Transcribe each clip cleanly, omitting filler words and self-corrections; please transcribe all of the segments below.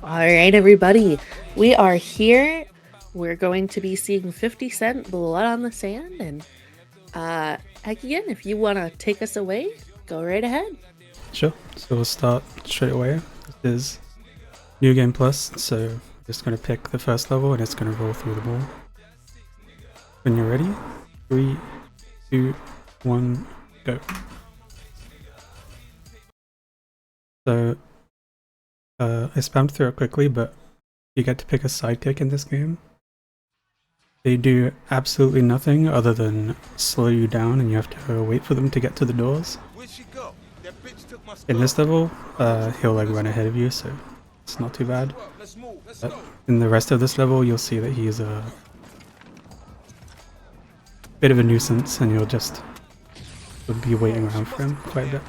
All right, everybody, we are here. We're going to be seeing 50 Cent Blood on the Sand. And, Hekigan, if you want to take us away, go right ahead. Sure. So we'll start straight away. This is New Game Plus, so we're just going to pick the first level and it's going to roll through the ball. When you're ready, 3, 2, 1, go. So I spammed through it quickly, but you get to pick a sidekick in this game. They do absolutely nothing other than slow you down and you have to wait for them to get to the doors. In this level, he'll like run ahead of you, so it's not too bad. But in the rest of this level, you'll see that he's a bit of a nuisance and you'll be waiting around for him quite a bit.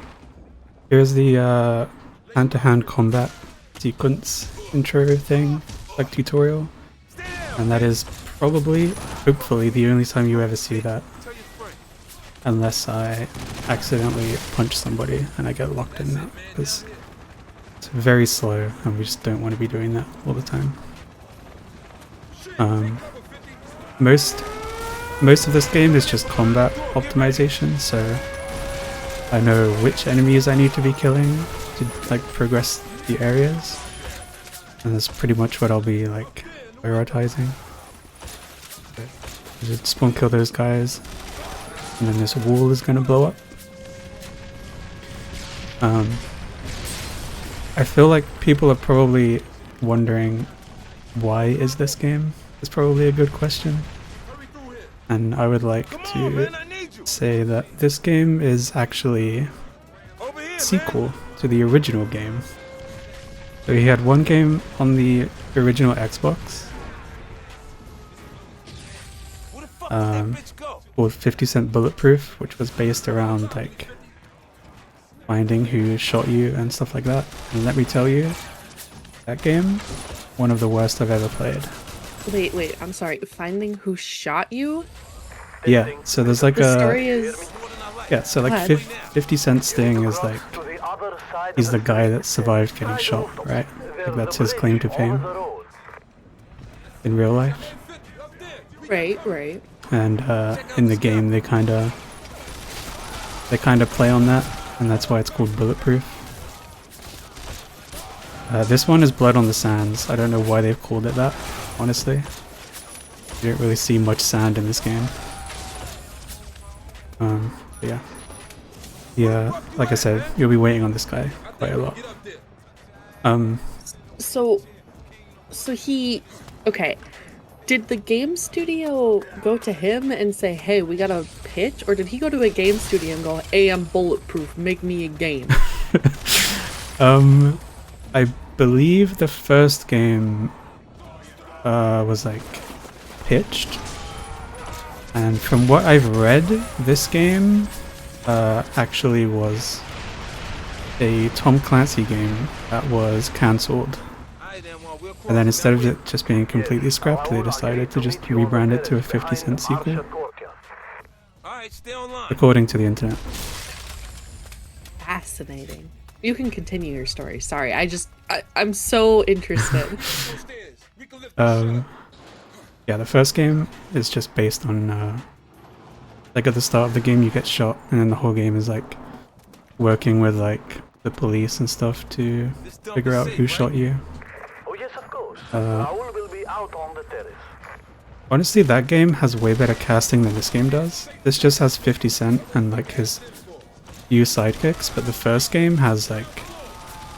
Here's the hand-to-hand combat sequence intro thing, like tutorial, and that is probably, hopefully, the only time you ever see that, unless I accidentally punch somebody and I get locked in that, because it's very slow and we just don't want to be doing that all the time. Most of this game is just combat optimization, so I know which enemies I need to be killing to like progress the areas, and that's pretty much what I'll be like prioritizing. Just spawn kill those guys, and then this wall is gonna blow up. I feel like people are probably wondering, why is this game? It's probably a good question. And I would like to say that this game is actually a sequel to the original game. So he had one game on the original Xbox called 50 Cent Bulletproof, which was based around like finding who shot you and stuff like that. And let me tell you, that game, one of the worst I've ever played. Wait, I'm sorry. Finding who shot you? Yeah, so there's like The story is... Yeah, so like 50 Cent's thing is like, he's the guy that survived getting shot, right? Like that's his claim to fame in real life. Right. And in the game they kinda play on that, and that's why it's called Bulletproof. This one is Blood on the Sands. I don't know why they've called it that, honestly. You don't really see much sand in this game. Yeah, like I said, you'll be waiting on this guy quite a lot. So he... Okay. Did the game studio go to him and say, hey, we got a pitch? Or did he go to a game studio and go, hey, I'm bulletproof, make me a game? I believe the first game was like pitched, and from what I've read, this game actually was a Tom Clancy game that was cancelled. And then instead of it just being completely scrapped, they decided to just rebrand it to a 50 Cent sequel. According to the internet. Fascinating. You can continue your story. Sorry, I'm so interested. Yeah, the first game is just based on, like at the start of the game you get shot, and then the whole game is like working with like the police and stuff to figure out who shot you. Honestly, that game has way better casting than this game does. This just has 50 Cent and like his few sidekicks, but the first game has like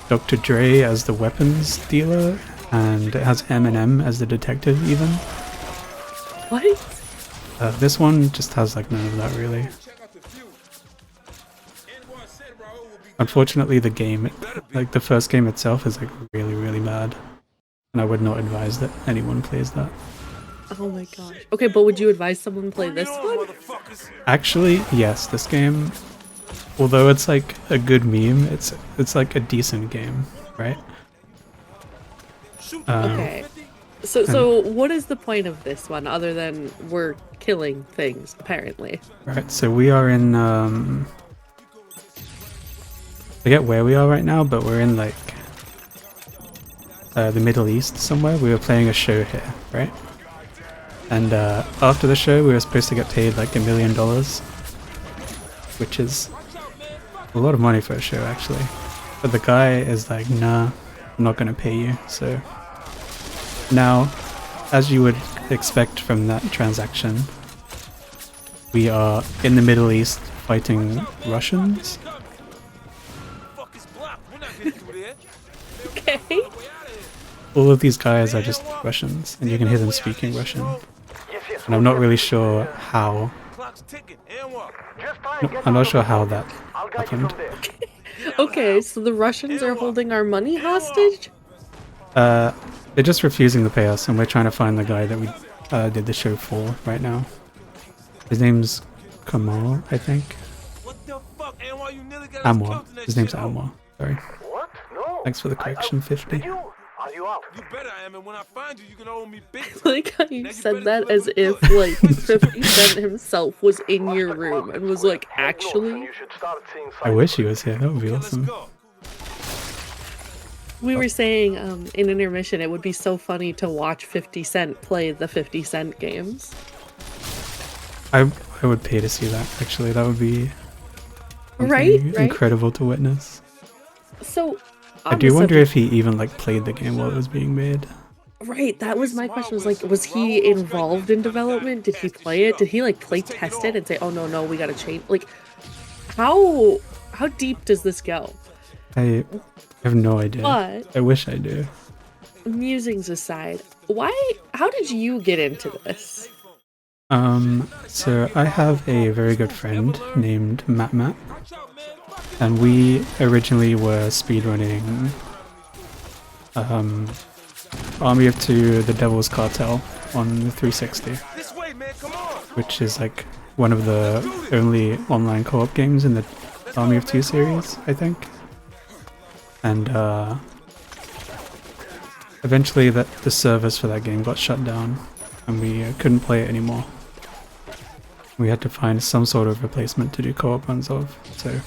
Dr. Dre as the weapons dealer, and it has Eminem as the detective even. What? This one just has like none of that really. Unfortunately, the game, like the first game itself, is like really bad. And I would not advise that anyone plays that. Oh my gosh. Okay, but would you advise someone play this one? Actually, yes, this game, although it's like a good meme, it's like a decent game, right? Okay. So what is the point of this one other than we're killing things, apparently? Right, so we are in, I forget where we are right now, but we're in like the Middle East somewhere. We were playing a show here, right? And after the show, we were supposed to get paid like $1 million, which is a lot of money for a show, actually. But the guy is like, nah, I'm not gonna pay you. So now, as you would expect from that transaction, we are in the Middle East fighting Russians. Okay. All of these guys are just Russians, and you can hear them speaking Russian. And I'm not really sure how. I'm not sure how that happened. Okay, so the Russians are holding our money hostage? They're just refusing to pay us, and we're trying to find the guy that we did the show for right now. His name's Kamal, I think. Amwar. His name's Amwar. Sorry. Thanks for the correction, 50. Like how you said that as if like 50 Cent himself was in your room and was like, actually? I wish he was here, that would be awesome. We were saying in intermission it would be so funny to watch 50 Cent play the 50 Cent games. I would pay to see that, actually. That would be right? incredible to witness. So I do wonder if he even like played the game while it was being made. Right, that was my question, was like, was he involved in development? Did he play it? Did he like play test it and say, oh no, we gotta change? Like, how deep does this go? I have no idea. But I wish I do. Musings aside, how did you get into this? So I have a very good friend named Matt, and we originally were speedrunning Army of Two: The Devil's Cartel on the 360, which is like one of the only online co-op games in the Army of Two series, I think. And eventually the servers for that game got shut down, and we couldn't play it anymore. We had to find some sort of replacement to do co-op runs of, so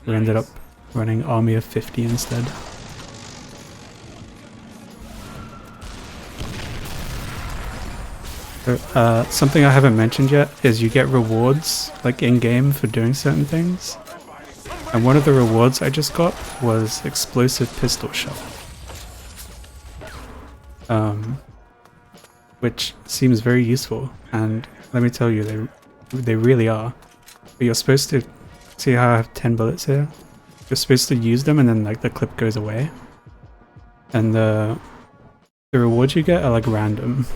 we ended up running Army of 50 instead. Something I haven't mentioned yet is you get rewards like in-game for doing certain things. And one of the rewards I just got was explosive pistol shot. Which seems very useful, and let me tell you, they really are. But you're supposed to see how I have 10 bullets here? You're supposed to use them and then like the clip goes away. And the rewards you get are like random.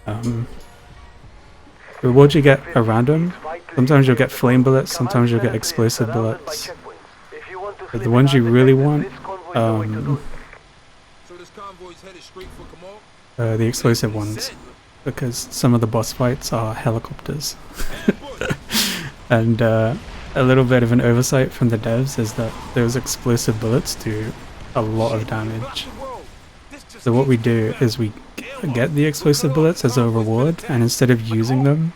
The rewards you get are random. Sometimes you'll get flame bullets, sometimes you'll get explosive bullets. But the ones you really want, the explosive ones, because some of the boss fights are helicopters. And a little bit of an oversight from the devs is that those explosive bullets do a lot of damage. So what we do is we get the explosive bullets as a reward, and instead of using them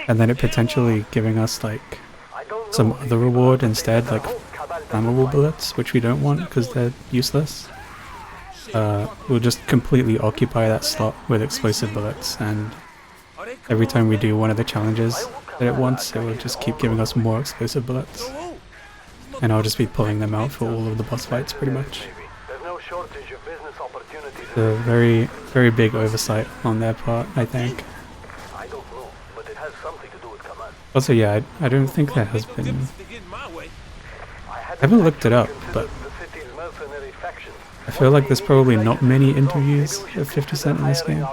and then it potentially giving us like some other reward instead, like flammable bullets, which we don't want because they're useless, we'll just completely occupy that slot with explosive bullets, and every time we do one of the challenges that it wants, it will just keep giving us more explosive bullets, and I'll just be pulling them out for all of the boss fights pretty much. A very, very big oversight on their part, I think. Also, yeah, I don't think there has been... I haven't looked it up, but I feel like there's probably not many interviews of 50 Cent in this game.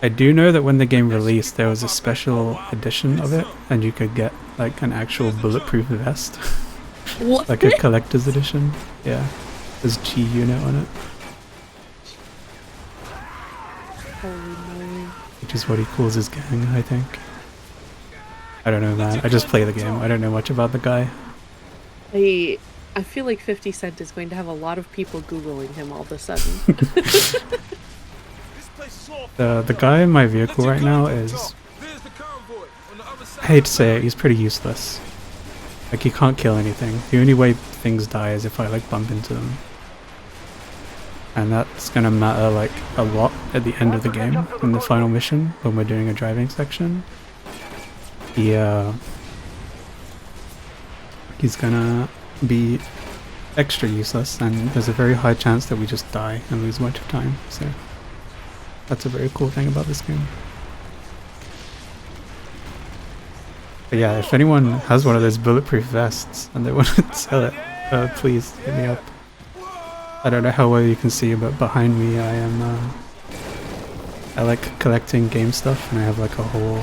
I do know that when the game released, there was a special edition of it, and you could get like an actual bulletproof vest. What? Like a collector's edition. Yeah. There's G-Unit on it. Which is what he calls his gang, I think. I don't know, man. I just play the game. I don't know much about the guy. I feel like 50 Cent is going to have a lot of people Googling him all of a sudden. The guy in my vehicle right now is... I hate to say it, he's pretty useless. Like, you can't kill anything. The only way things die is if I, like, bump into them. And that's gonna matter, like, a lot at the end of the game, in the final mission, when we're doing a driving section. He's gonna be extra useless, and there's a very high chance that we just die and lose a bunch of time, so that's a very cool thing about this game. But yeah, if anyone has one of those bulletproof vests and they want to sell it, please hit me up. I don't know how well you can see, but behind me I like collecting game stuff, and I have like a whole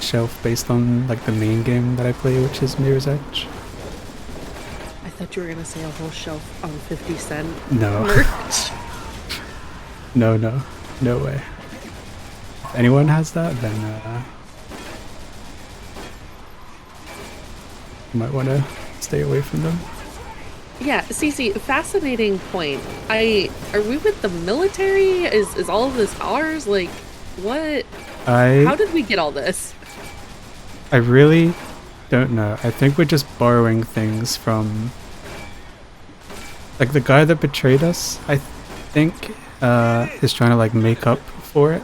shelf based on like the main game that I play, which is Mirror's Edge. I thought you were gonna say a whole shelf on 50 Cent No. merch. No way. If anyone has that, then you might want to stay away from them. Yeah, Cece, fascinating point. Are we with the military? Is all of this ours? Like, what? How did we get all this? I really don't know. I think we're just borrowing things from, like, the guy that betrayed us, I think, is trying to, like, make up for it.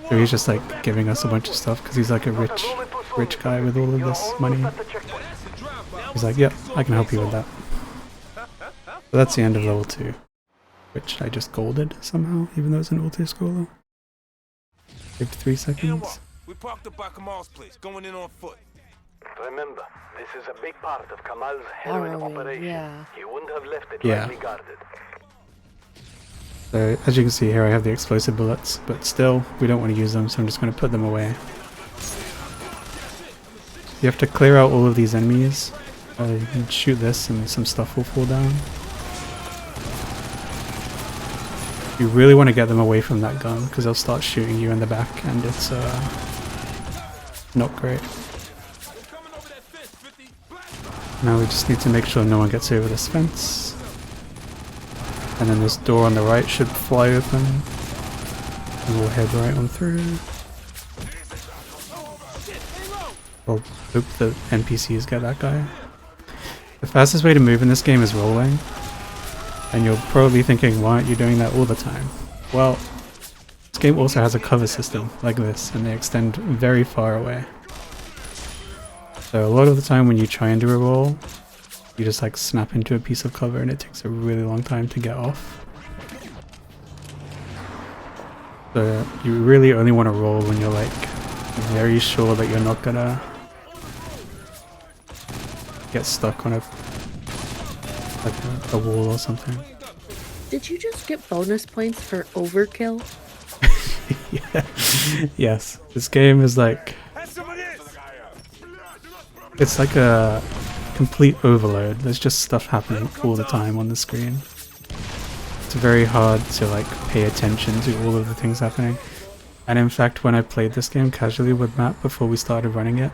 So he's just, like, giving us a bunch of stuff because he's, like, a rich guy with all of this money. He's like, yep, I can help you with that. So that's the end of level 2, which I just golded somehow, even though it's an auto-scroller. Saved 3 seconds. We parked up by Kamal's place, going in on foot. Remember, this is a big part of Kamal's heroin operation. Yeah. He wouldn't have left it Yeah. lightly guarded. So as you can see here, I have the explosive bullets, but still, we don't want to use them, so I'm just going to put them away. You have to clear out all of these enemies. You can shoot this and some stuff will fall down. You really want to get them away from that gun, because they'll start shooting you in the back, and it's not great. Now we just need to make sure no one gets over this fence. And then this door on the right should fly open. And we'll head right on through. We'll hope the NPCs get that guy. The fastest way to move in this game is rolling. And you're probably thinking, why aren't you doing that all the time? Well, this game also has a cover system like this, and they extend very far away. So a lot of the time when you try and do a roll, you just like snap into a piece of cover and it takes a really long time to get off. So you really only want to roll when you're like very sure that you're not gonna get stuck on a wall or something. Did you just get bonus points for overkill? Yeah. Yes. This game is like, it's like a complete overload. There's just stuff happening all the time on the screen. It's very hard to like pay attention to all of the things happening. And in fact, when I played this game casually with Matt before we started running it,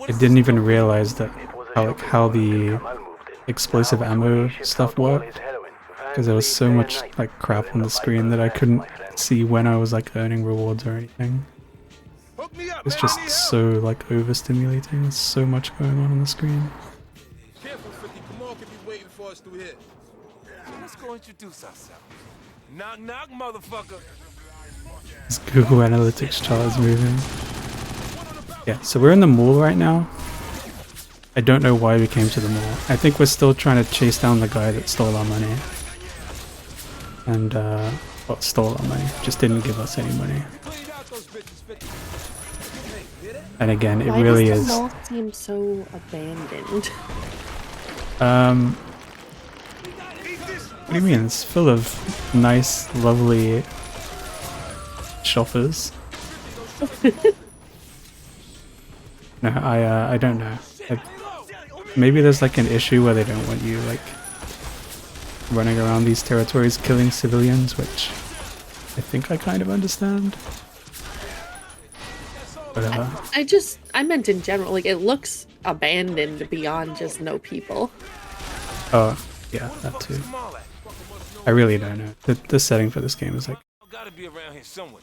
I didn't even realize that how the explosive ammo stuff worked, because there was so much like crap on the screen that I couldn't see when I was like earning rewards or anything. It's just so like overstimulating. There's so much going on the screen. Careful, 50. Kamal could be waiting for us through here. Let's go introduce ourselves. Knock, knock, motherfucker. This Google Analytics chart is moving. Yeah, so we're in the mall right now. I don't know why we came to the mall. I think we're still trying to chase down the guy that stole our money. And, well, stole our money. Just didn't give us any money. And again, it really is... Why does the mall seem so abandoned? What do you mean? It's full of nice, lovely shoppers. No, I don't know. Maybe there's like an issue where they don't want you like running around these territories killing civilians, which I think I kind of understand. But, I meant in general, like it looks abandoned beyond just no people. oh, yeah, that too. I really don't know. The setting for this game is like gotta be around here somewhere.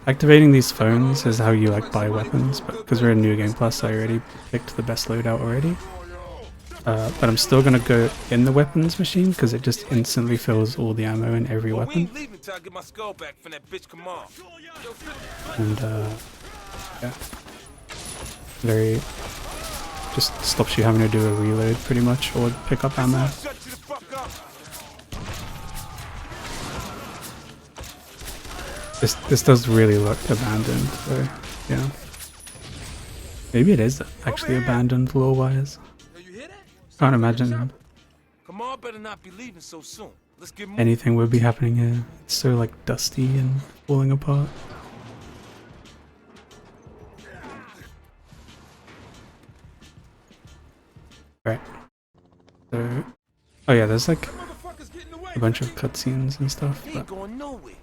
Activating these phones is how you like buy weapons, but because we're in New Game Plus, I already picked the best loadout already. But I'm still gonna go in the weapons machine because it just instantly fills all the ammo in every Well, we weapon. ain't leaving till I get my skull back from that bitch Kamal. And yeah, very just stops you having to do a reload pretty much or pick up ammo. Shut you the fuck up. This does really look abandoned, so yeah. Maybe it is actually abandoned lore-wise. You hear that? Can't imagine Kamal better not be leaving so soon. Let's get moving. anything would be happening here. It's so like dusty and falling apart. Right. So, oh yeah, there's like Motherfuckers getting away. a bunch of cutscenes and stuff, He but ain't going nowhere.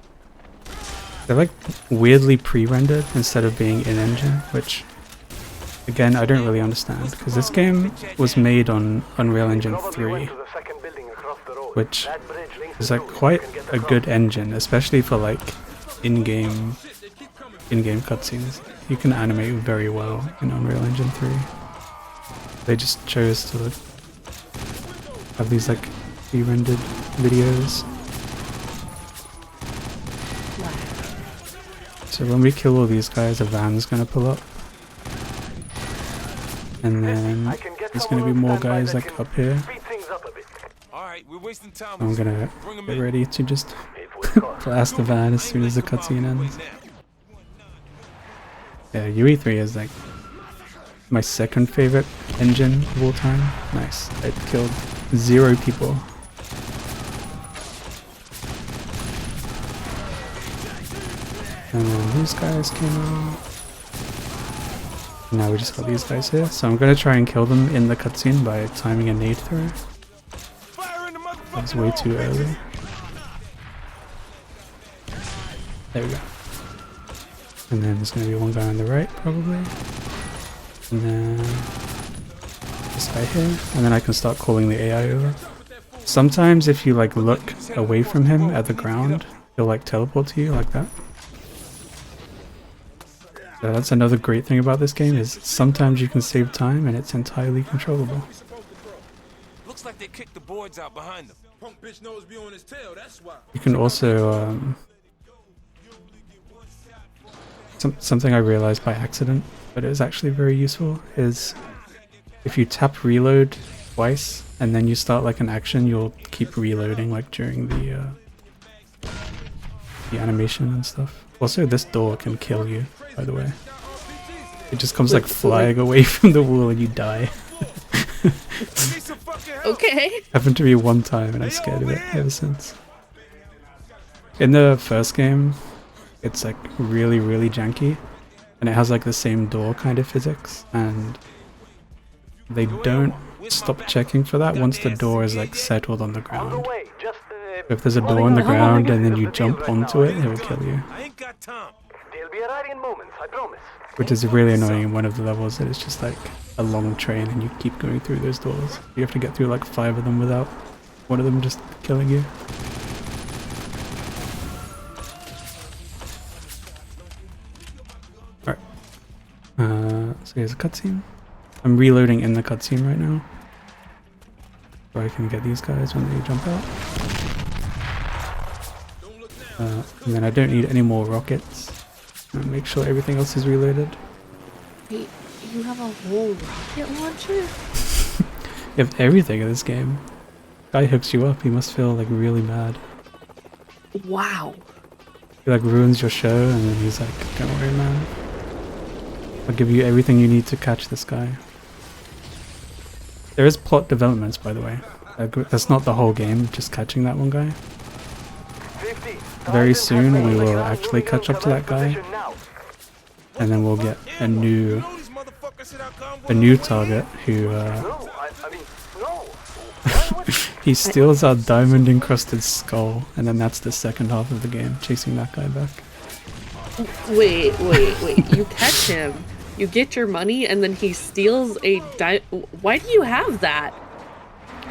they're like weirdly pre-rendered instead of being in-engine, which again I don't really understand because this game was made on Unreal Engine 3, To the second building across the road. which That bridge links is the like two. quite You can get a across. good engine, especially for like in-game cutscenes. You can animate very well in Unreal Engine 3. They just chose to have these like pre-rendered videos. So when we kill all these guys, a van's gonna pull up. And then I can get there's gonna be someone more on standby guys that like can up here. speed things up a bit. All right, we're wasting time. I'm gonna Bring 'em get in. ready to just It will cost. blast the van as soon as the cutscene ends. Yeah, UE3 is like my second favorite engine of all time. Nice. It killed 0 people. And then these guys came out. Now we just got these guys here. So I'm gonna try and kill them in the cutscene by timing a nade throw. Fire in the motherfucking That was way too hole, early. bitches. There we go. And then there's gonna be one guy on the right, probably. And then this guy here. And then I can start calling the AI over. Sometimes if you like look away from him at the ground, he'll like teleport to you like that. So that's another great thing about this game is sometimes you can save time and it's entirely controllable. Looks like they kicked the boards out behind them. Punk bitch knows be on his tail, that's why. You can also something I realized by accident, but it was actually very useful, is if you tap reload twice and then you start like an action, you'll keep reloading like during the animation and stuff. Also, this door can kill you, by the way. It just comes like flying away from the wall and you die. Need some fucking help. Okay. Happened to me one time and I'm scared of it ever since. In the first game, it's like really, really janky. And it has like the same door kind of physics. And they don't stop checking for that once the door is like settled on the On the ground. way, just If there's a door on the ground and then you jump onto it, it will kill you. I ain't got time. they'll be arriving in moments, I promise. Which is really annoying in one of the levels that it's just like a long train and you keep going through those doors. You have to get through like 5 of them without one of them just killing you. Alright. So here's a cutscene. I'm reloading in the cutscene right now. So I can get these guys when they jump out. And then I don't need any more rockets. Make sure everything else is reloaded. Wait, you have a whole rocket launcher? You have everything in this game. Guy hooks you up, he must feel like really mad. Wow. He like ruins your show and then he's like, don't worry man. I'll give you everything you need to catch this guy. There is plot developments, by the way. That's not the whole game, just catching that one guy. 50. Very soon we will actually catch up to that guy. And then we'll get a new You know these motherfuckers hit our convoy target who No, I mean, no. Why would he steals our diamond encrusted skull, and then that's the second half of the game, chasing that guy back. Wait. You catch him, you get your money, and then he steals a Why do you have that?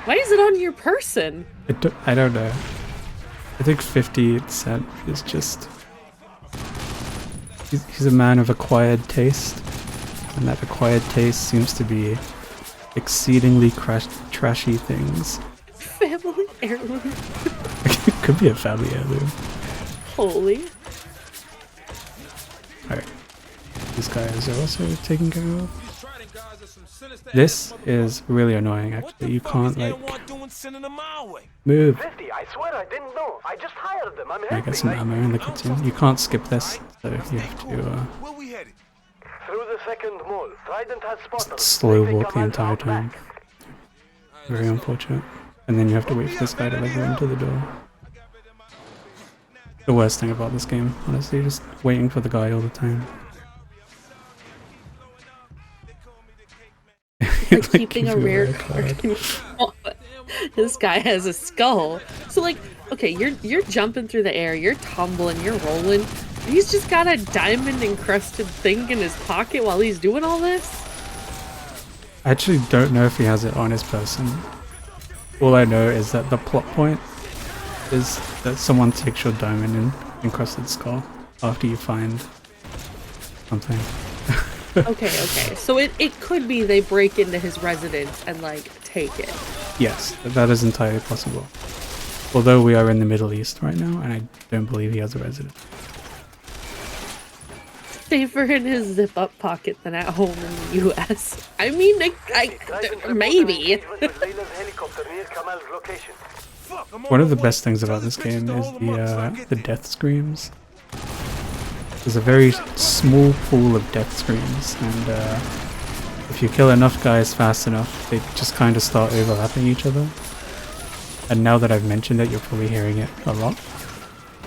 Why is it on your person? I don't know. I think 50 Cent is just... He's a man of acquired taste, and that acquired taste seems to be exceedingly trashy things. Family heirloom. It could be a family heirloom. Holy. Alright. These guys are also taken care of. This is really annoying actually. You can't like move. 50, I swear I didn't know. I just hired them. I'm I get some ammo in the kitchen. You can't skip this, so you have to Where we headed? Through the second mall. Trident has spotters. slow They think walk the I'm entire out time. back. Very unfortunate. And then you have to wait for this guy to like run to the door. The worst thing about this game, honestly, just waiting for the guy all the time. Like keeping a rare card. This guy has a skull. So like, okay, you're jumping through the air, you're tumbling, you're rolling. He's just got a diamond encrusted thing in his pocket while he's doing all this? I actually don't know if he has it on his person. All I know is that the plot point is that someone takes your diamond and encrusted skull after you find something. Okay. So it could be they break into his residence and like take it. Yes, that is entirely possible. Although we are in the Middle East right now, and I don't believe he has a residence. Safer in his zip-up pocket than at home in the US. I mean, maybe. One of the best things about this game is the death screams. There's a very small pool of death screams, and if you kill enough guys fast enough, they just kind of start overlapping each other. And now that I've mentioned it, you're probably hearing it a lot.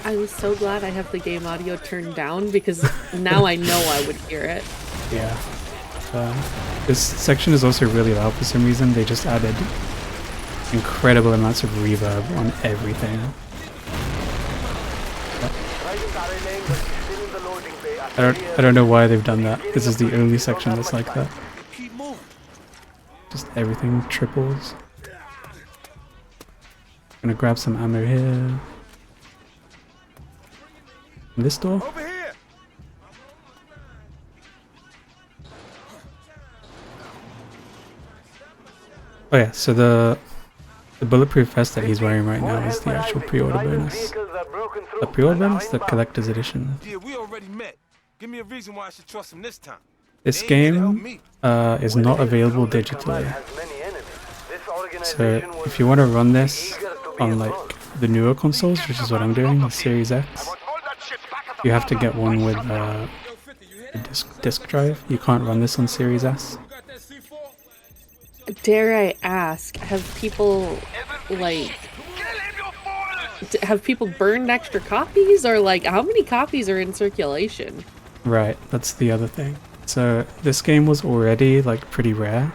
I was so glad I have the game audio turned down because now I know I would hear it. Yeah. This section is also really loud for some reason. They just added incredible amounts of reverb on everything. I don't know why they've done that. This is the only section that's like that. Just everything triples. Gonna grab some ammo here. In this door? Over here. Oh yeah, so the bulletproof vest that he's wearing right now is the actual pre-order bonus. The pre-order bonus? The collector's edition. Yeah, we already met. Give me a reason why I should trust him this time. This game is not available digitally. So if you want to run this on like the newer consoles, which is what I'm doing, the Series X, you have to get one with a disk drive. You can't run this on Series S. Dare I ask, have people like have people burned extra copies, or like how many copies are in circulation? Right, that's the other thing. So this game was already like pretty rare,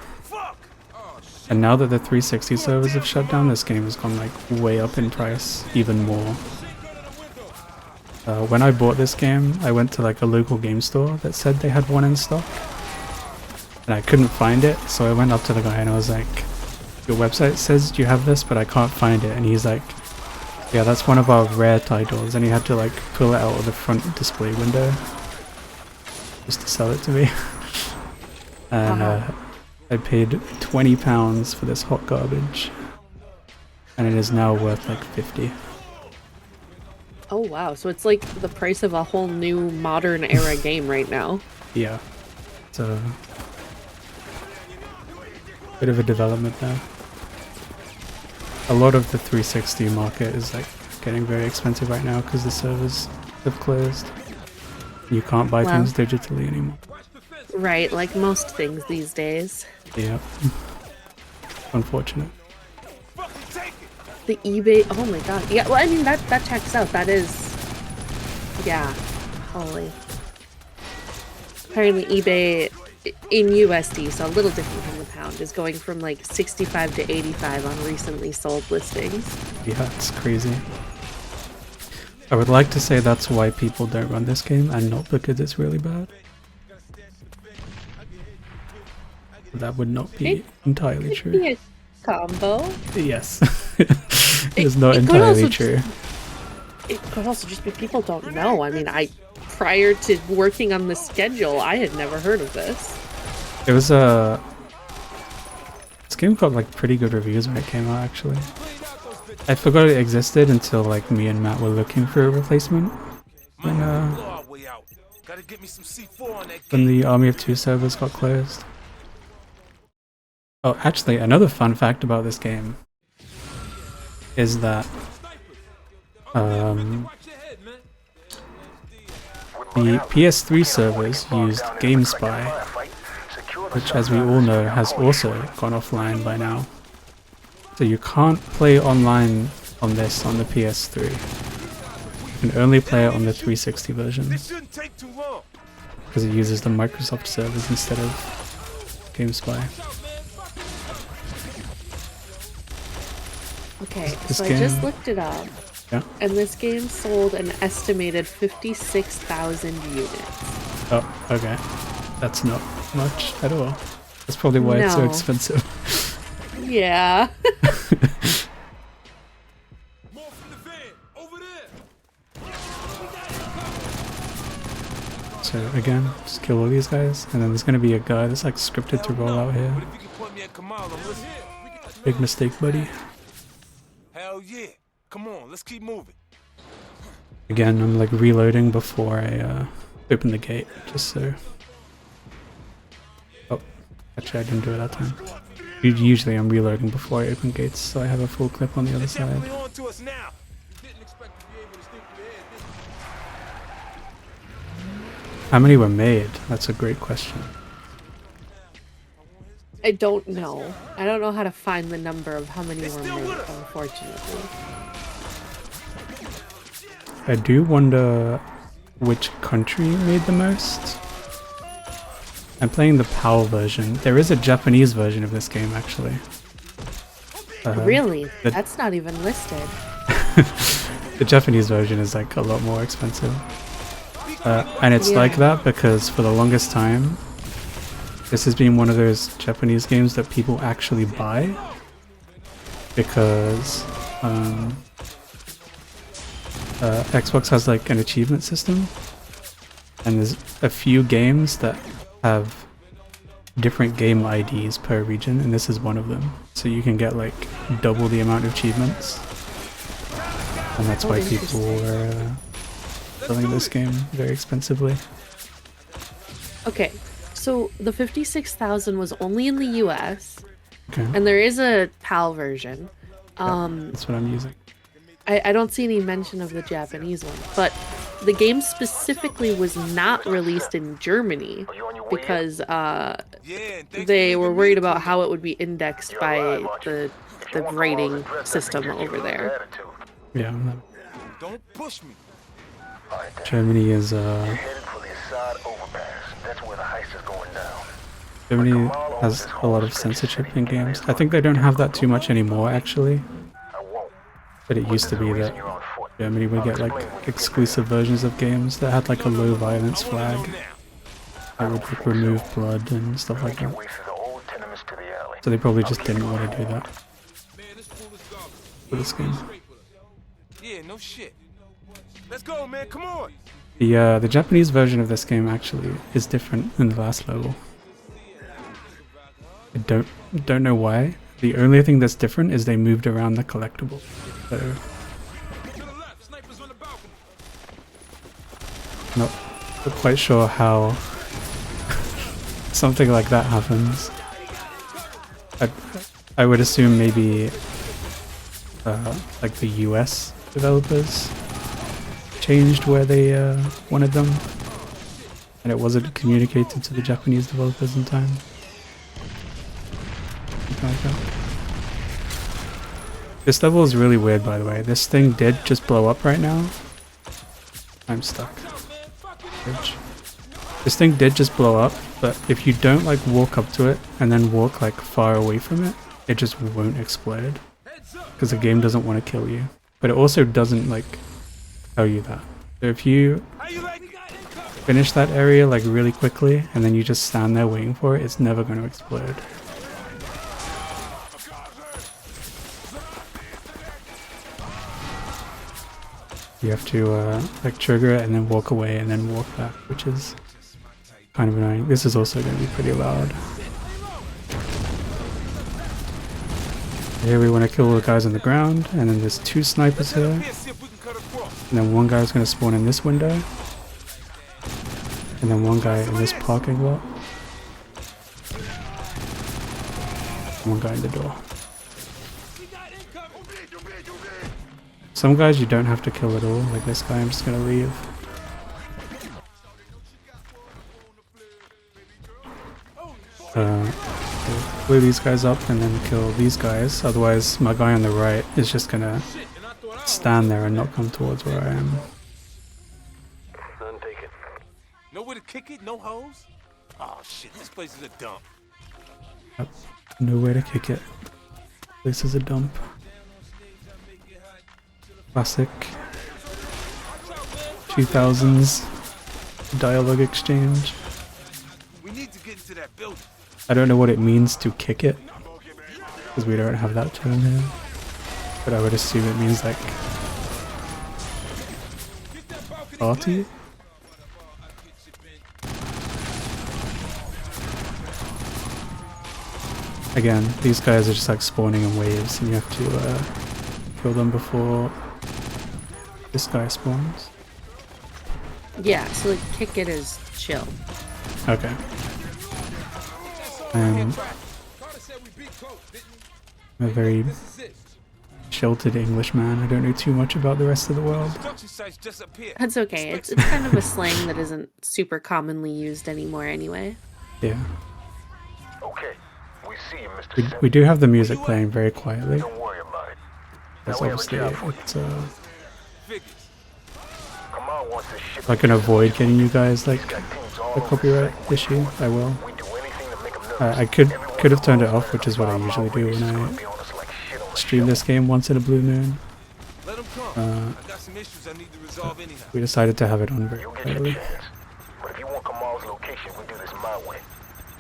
and now that the 360 servers have shut down, this game has gone like way up in price, even more. When I bought this game, I went to like a local game store that said they had one in stock, and I couldn't find it, so I went up to the guy and I was like, your website says you have this, but I can't find it. And he's like, yeah, that's one of our rare titles, and he had to like pull it out of the front display window just to sell it to me. And I paid £20 for this hot garbage, and it is now worth like 50. Oh wow, so it's like the price of a whole new modern era game right now. Yeah, it's a bit of a development there. A lot of the 360 market is like getting very expensive right now because the servers have closed. You can't buy things digitally anymore. Right, like most things these days. Yeah. Unfortunate. The eBay, oh my god. Yeah, well I mean that checks out. That is, yeah, holy. Apparently eBay in USD, so a little different from the pound, is going from like 65 to 85 on recently sold listings. Yeah, it's crazy. I would like to say that's why people don't run this game and not because it's really bad. But that would not be entirely true. Be a combo. Yes. It's not entirely true. it could also just be people don't know. I mean, prior to working on the schedule, I had never heard of this. It was this game got like pretty good reviews when it came out actually. I forgot it existed until like me and Matt were looking for a replacement when the Army of Two servers got closed. Oh, actually, another fun fact about this game is that the PS3 servers used GameSpy, which as we all know has also gone offline by now. So you can't play online on this on the PS3. You can only play it on the 360 version because it uses the Microsoft servers instead of GameSpy. Okay, This so game- I just looked it up, Yeah. and this game sold an estimated 56,000 units. Oh, okay. That's not much at all. That's probably why it's so No. expensive. Yeah. More from the van, over there. So again, just kill all these guys, and then there's gonna be a guy that's like scripted to roll out here. But if you can put me at Kamal, I'm listening. Big mistake, buddy. Hell yeah. Come on, let's keep moving. Again, I'm like reloading before I open the gate, just so. Oh, actually I didn't do it that time. Usually I'm reloading before I open gates, so I have a full clip on the other They're side. definitely on to us now. Didn't expect to be able to stick to your head, did you? How many were made? That's a great question. I don't know. I don't know how to find the number of how many were made, unfortunately. I do wonder which country made the most. I'm playing the PAL version. There is a Japanese version of this game, actually. Really? the- That's not even listed. The Japanese version is like a lot more expensive. And it's like Yeah. that because for the longest time, this has been one of those Japanese games that people actually buy. Because Xbox has like an achievement system. And there's a few games that have different game IDs per region, and this is one of them. So you can get like double the amount of achievements. And that's why people were selling this game very expensively. Okay, so the 56,000 was only in the US, Okay, and there is a PAL version. that's what I'm using. I don't see any mention of the Japanese one, but the game specifically was not released in Germany because Yeah, and thanks they for were leaving worried me about to how it would be indexed by the rating system over there. Yeah, Don't push me. Germany is Headed for the Assad overpass. That's where the heist is going down. Germany has a lot of censorship in games. I think they don't have that too much anymore, actually. I won't. But it used to be that You're on foot. Germany would get like exclusive versions of games that had like a low violence flag. That would like remove blood and stuff like that. Way through the old tenements to the alley. So they probably just didn't want to do that Man, this fool is garbage. for this game. Straight with us. Yeah, no shit. Let's go, man. Come on. The Japanese version of this game actually is different than the last level. I don't know why. The only thing that's different is they moved around the collectible. So To the left, snipers on the balcony. not quite sure how something like that happens. I would assume maybe like the US developers changed where they wanted them, and it wasn't communicated to the Japanese developers in time. Something like that. This level is really weird, by the way. This thing did just blow up right now. I'm stuck. Bridge. This thing did just blow up, but if you don't like walk up to it and then walk like far away from it, it just won't explode. Because the game doesn't want to kill you. But it also doesn't like tell you that. So if you How you like it? finish that area like really quickly and then you just stand there waiting for it, it's never going to explode. You have to like trigger it and then walk away and then walk back, which is kind of annoying. This is also going to be pretty loud. Here we want to kill the guys on the ground, and then there's 2 snipers here, and then one guy's going to spawn in this window, and then one guy in this parking lot, and one guy in the door. Some guys you don't have to kill at all, like this guy I'm just going to leave. Blow these guys up and then kill these guys, otherwise my guy on the right is just gonna stand there and not come towards where I am. None taken. Nowhere to kick it? No hoes? Oh shit, this place is a dump. Yep. Nowhere to kick it. This is a dump. Classic 2000s dialogue exchange. We need to get into that building. I don't know what it means to kick it, because we don't have that term here, but I would assume it means like party? Again, these guys are just like spawning in waves and you have to kill them before this guy spawns. Yeah, so like kick it is chill. Okay. Carter said we beat Coach, didn't we? I'm a very This is it. sheltered Englishman. I don't know too much about the rest of the world. Construction sites just up here. That's okay. It's kind of a slang that isn't super commonly used anymore anyway. Yeah. Okay, we see you, Mr. Simmons. We do have the music playing very quietly. Don't worry about it. That's Now we have a obviously job for you. it's Figures. Kamal wants this ship. if I can avoid getting you guys like Got teams all a over the copyright sector. issue, I will. We do anything to make 'em nervous. I could have turned it off, which is what I usually do when I stream this game once in a blue moon. Let them come. I got some issues I need to resolve anyhow. We decided to have it on very You'll get your quietly. chance. But if you want Kamal's location, we do this my way.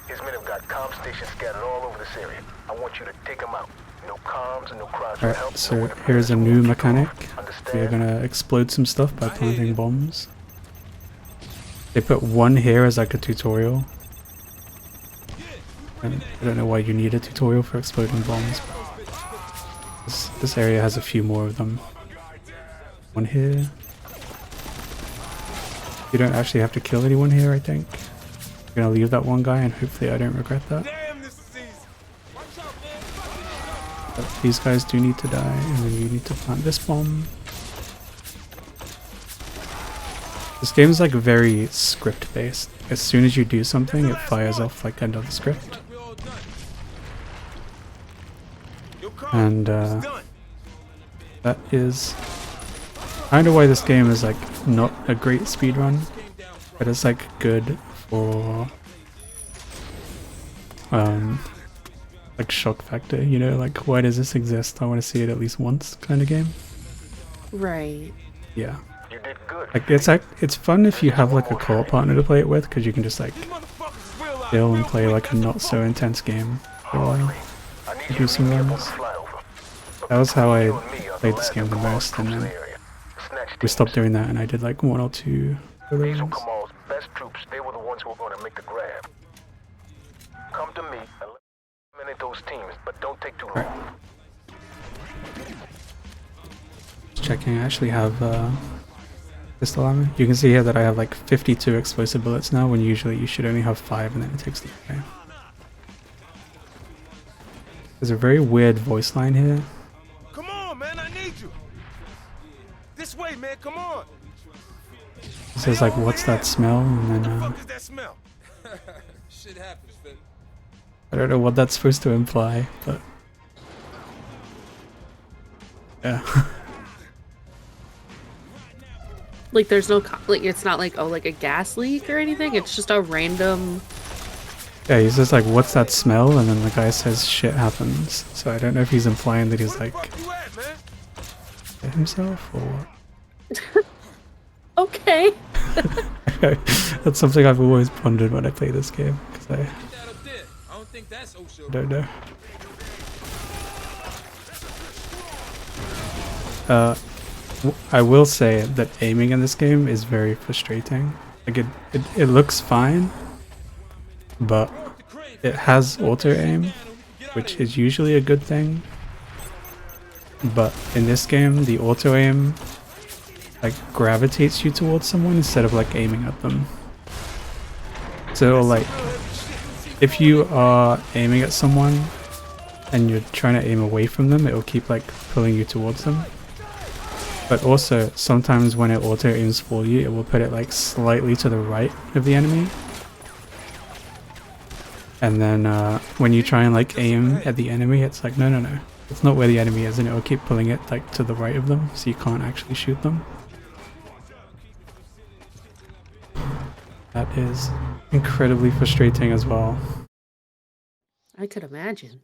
His men have got comm stations scattered all over this area. I want you to take them out. No comms and no cries for help. Alright, so here's a new mechanic. We are Understand? gonna explode some stuff by planting bombs. They put one here as like a tutorial. And I don't know why you need a tutorial for exploding bombs. This area has a few more of them. One here. You don't actually have to kill anyone here, I think. I'm gonna leave that one guy and hopefully I don't regret that. Damn, this is easy. Watch out, man. But these guys do need to die, and then you need to plant this bomb. This game's like very script based. As soon as you do something, it fires off like another script. We're all done. Yo, Carl, And it's done. that is kind of why this game is like not a great speedrun, but it's like good for like shock factor, you know, like why does this exist? I want to see it at least once kind of game. Right. Yeah. You did good. Like it's fun if you have like a co-op partner to play it with, because you can just like These motherfuckers is real out chill and real play quick, like a that's not so intense game for a while. I need do you to some meet me up on runs. the flyover. That was how I You and me are played the this last game the of Kamal's most, and troops in then the area. Snatch we teams. stopped doing that and I did like 1 or 2 of These those. are Kamal's best troops. They were the ones who were going to make the grab. Come to me and eliminate those teams, but don't take too long. Checking, I actually have pistol ammo. You can see here that I have like 52 explosive bullets now, when usually you should only have 5 and then it takes the okay. There's a very weird voice line here. Come on, man, I need you. This way, man, come on. It says like, what's that smell? And then What the fuck is that smell? Shit happens, Finn. I don't know what that's supposed to imply, but yeah. Like there's no like it's not like, oh, like a gas leak or anything. It's just a random. Yeah, he's just like, what's that smell? And then the guy says shit happens. So I don't know if he's implying that he's Where like the fuck you at, man? hit himself or what. Okay. That's something I've always pondered when I play this game, because That up there. I don't think that's OSHA. I don't know. I will say that aiming in this game is very frustrating. Like it looks fine, but it has auto aim, which is usually a good thing. But in this game, the auto aim like gravitates you towards someone instead of like aiming at them. So like if you are aiming at someone and you're trying to aim away from them, it will keep like pulling you towards them. But also sometimes when it auto aims for you, it will put it like slightly to the right of the enemy. And then when you try and like aim at the enemy, it's like no, it's not where the enemy is, and it will keep pulling it like to the right of them, so you can't actually shoot them. That is incredibly frustrating as well. I could imagine.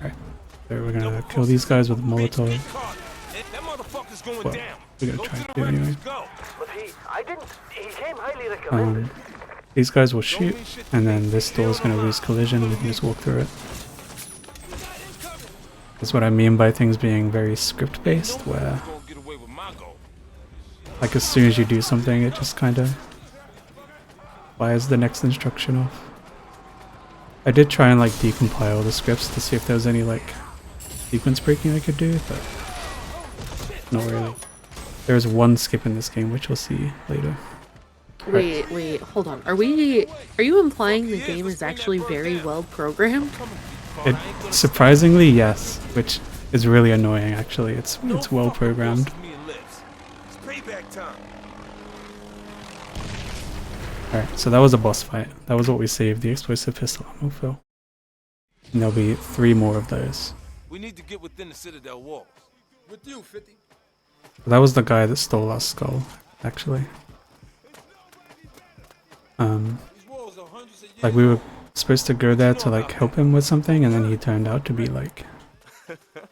Alright, so we're gonna kill these guys with Molotov. That motherfucker's going Well, down. we're gonna try to do anyway. But he came highly recommended. These guys will shoot, and then this door is gonna lose collision, and we can just walk through it. That's what I mean by things being very script-based, where like as soon as you do something, it just kinda fires the next instruction off. I did try and like decompile the scripts to see if there was any like sequence breaking I could do, but not really. There's one skip in this game, which we'll see later. Wait, hold on. Are you implying the game is actually very well programmed? It surprisingly yes, which is really annoying actually. It's well programmed. Alright, so that was a boss fight. That was what we saved the explosive pistol ammo for. And there'll be 3 more of those. We need to get within the Citadel walls. With you, 50. That was the guy that stole our skull, actually. These walls are hundreds of years Like we were supposed to go there to like help him with something, and then he turned out to be like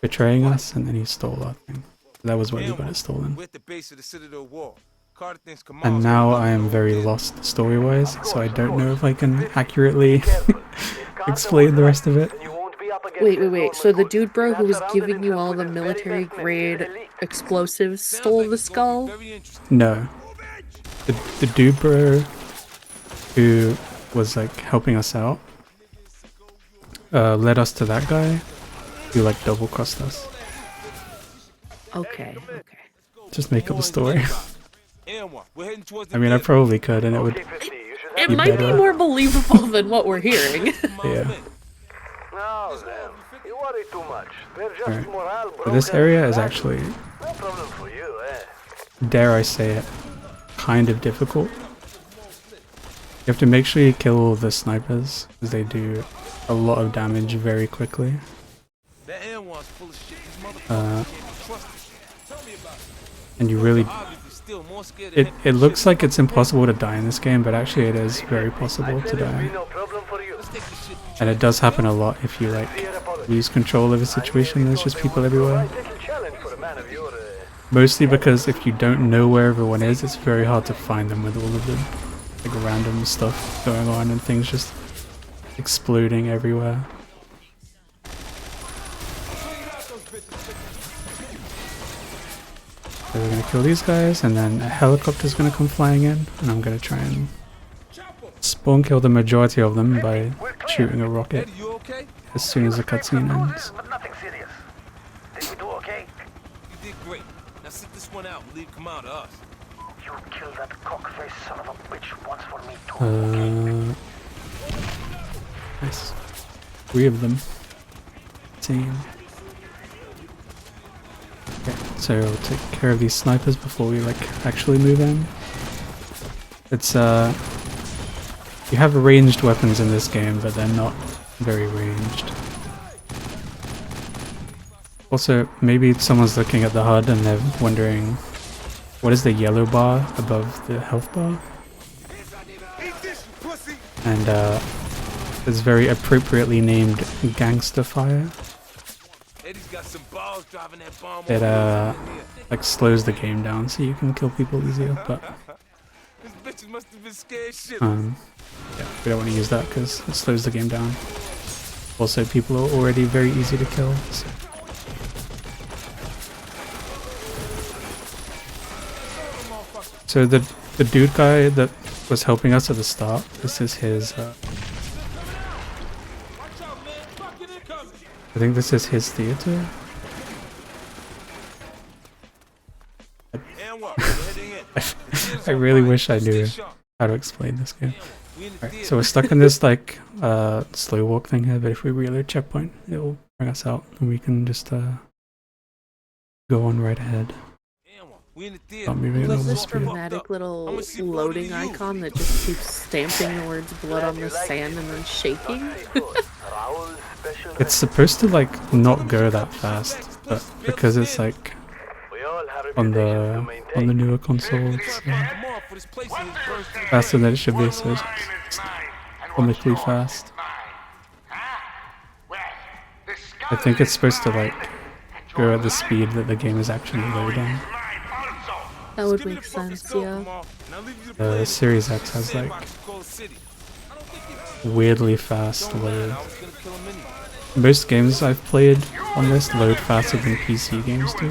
betraying us, and then he stole our thing. That was when we got it stolen. We're at the base of the Citadel wall. Carter thinks Kamal's And now I am very lost story-wise, so I don't know if I can accurately explain the rest of it. Wait. So the dude bro who was giving you all the military grade explosives stole the skull? very interesting. No. The dude bro who was like helping us out led us to that guy who like double-crossed us. Okay. Just make up a story. We're heading towards the I mean, I probably could, and it would. It You might be better. more believable than what we're hearing. Yeah. No, Sam. You worry too much. They're just Alright. morale But this broken. area is actually, No problem for you, eh? dare I say it, kind of difficult. You have to make sure you kill all the snipers, because they do a lot of damage very quickly. That N1's full of shit. These motherfuckers can't be trusted. Tell me about it. And you really, Obviously still more scared of him. it looks like it's impossible to die in this game, but actually it is very possible to Tell you, die. be no problem for you. Let's take this shit. And it does happen a lot if you like lose control of a situation. There's just people everywhere. Taking challenge for a man of your Mostly because if you don't know where everyone is, it's very hard to find them with all of the like random stuff going on and things just exploding everywhere. So we're gonna kill these guys, and then a helicopter's gonna come flying in, and I'm gonna try and spawn kill the majority of them by shooting a rocket Eddie, you okay? as soon as the cutscene ends. but nothing serious. Did we do okay? You did great. Now sit this one out and leave Kamal to us. You killed that cockface son of a bitch once for me too. Nice. 3 of them. Team. Okay, so we'll take care of these snipers before we like actually move in. It's you have ranged weapons in this game, but they're not very ranged. Also, maybe someone's looking at the HUD and they're wondering, what is the yellow bar above the health bar? And it's very appropriately named Gangster Fire. Eddie's got some balls driving that bomb It over like slows the game down so you can kill people easier, but This bitch must have been scared shit. yeah, we don't want to use that because it slows the game down. Also, people are already very easy to kill. So. So the dude guy that was helping us at the start, this is his, Watch out, man. Fucking incoming. I think this is his theater. And what? We're heading in. I really wish I knew how to explain this game. Alright, so we're stuck in this like slow walk thing here, but if we reload checkpoint, it will bring us out and we can just go on right ahead. We in the theater. Not moving at What's normal this speed. dramatic little loading icon that just keeps stamping the words blood on the sand and then shaking? It's supposed to like not go that fast, but because it's like on the newer consoles, faster than it should be, so it's comically fast. I think it's supposed to like go at the speed that the game is actually loading. That would make sense, yeah. The Series X has like weirdly fast load. Most games I've played on this load faster than PC games do.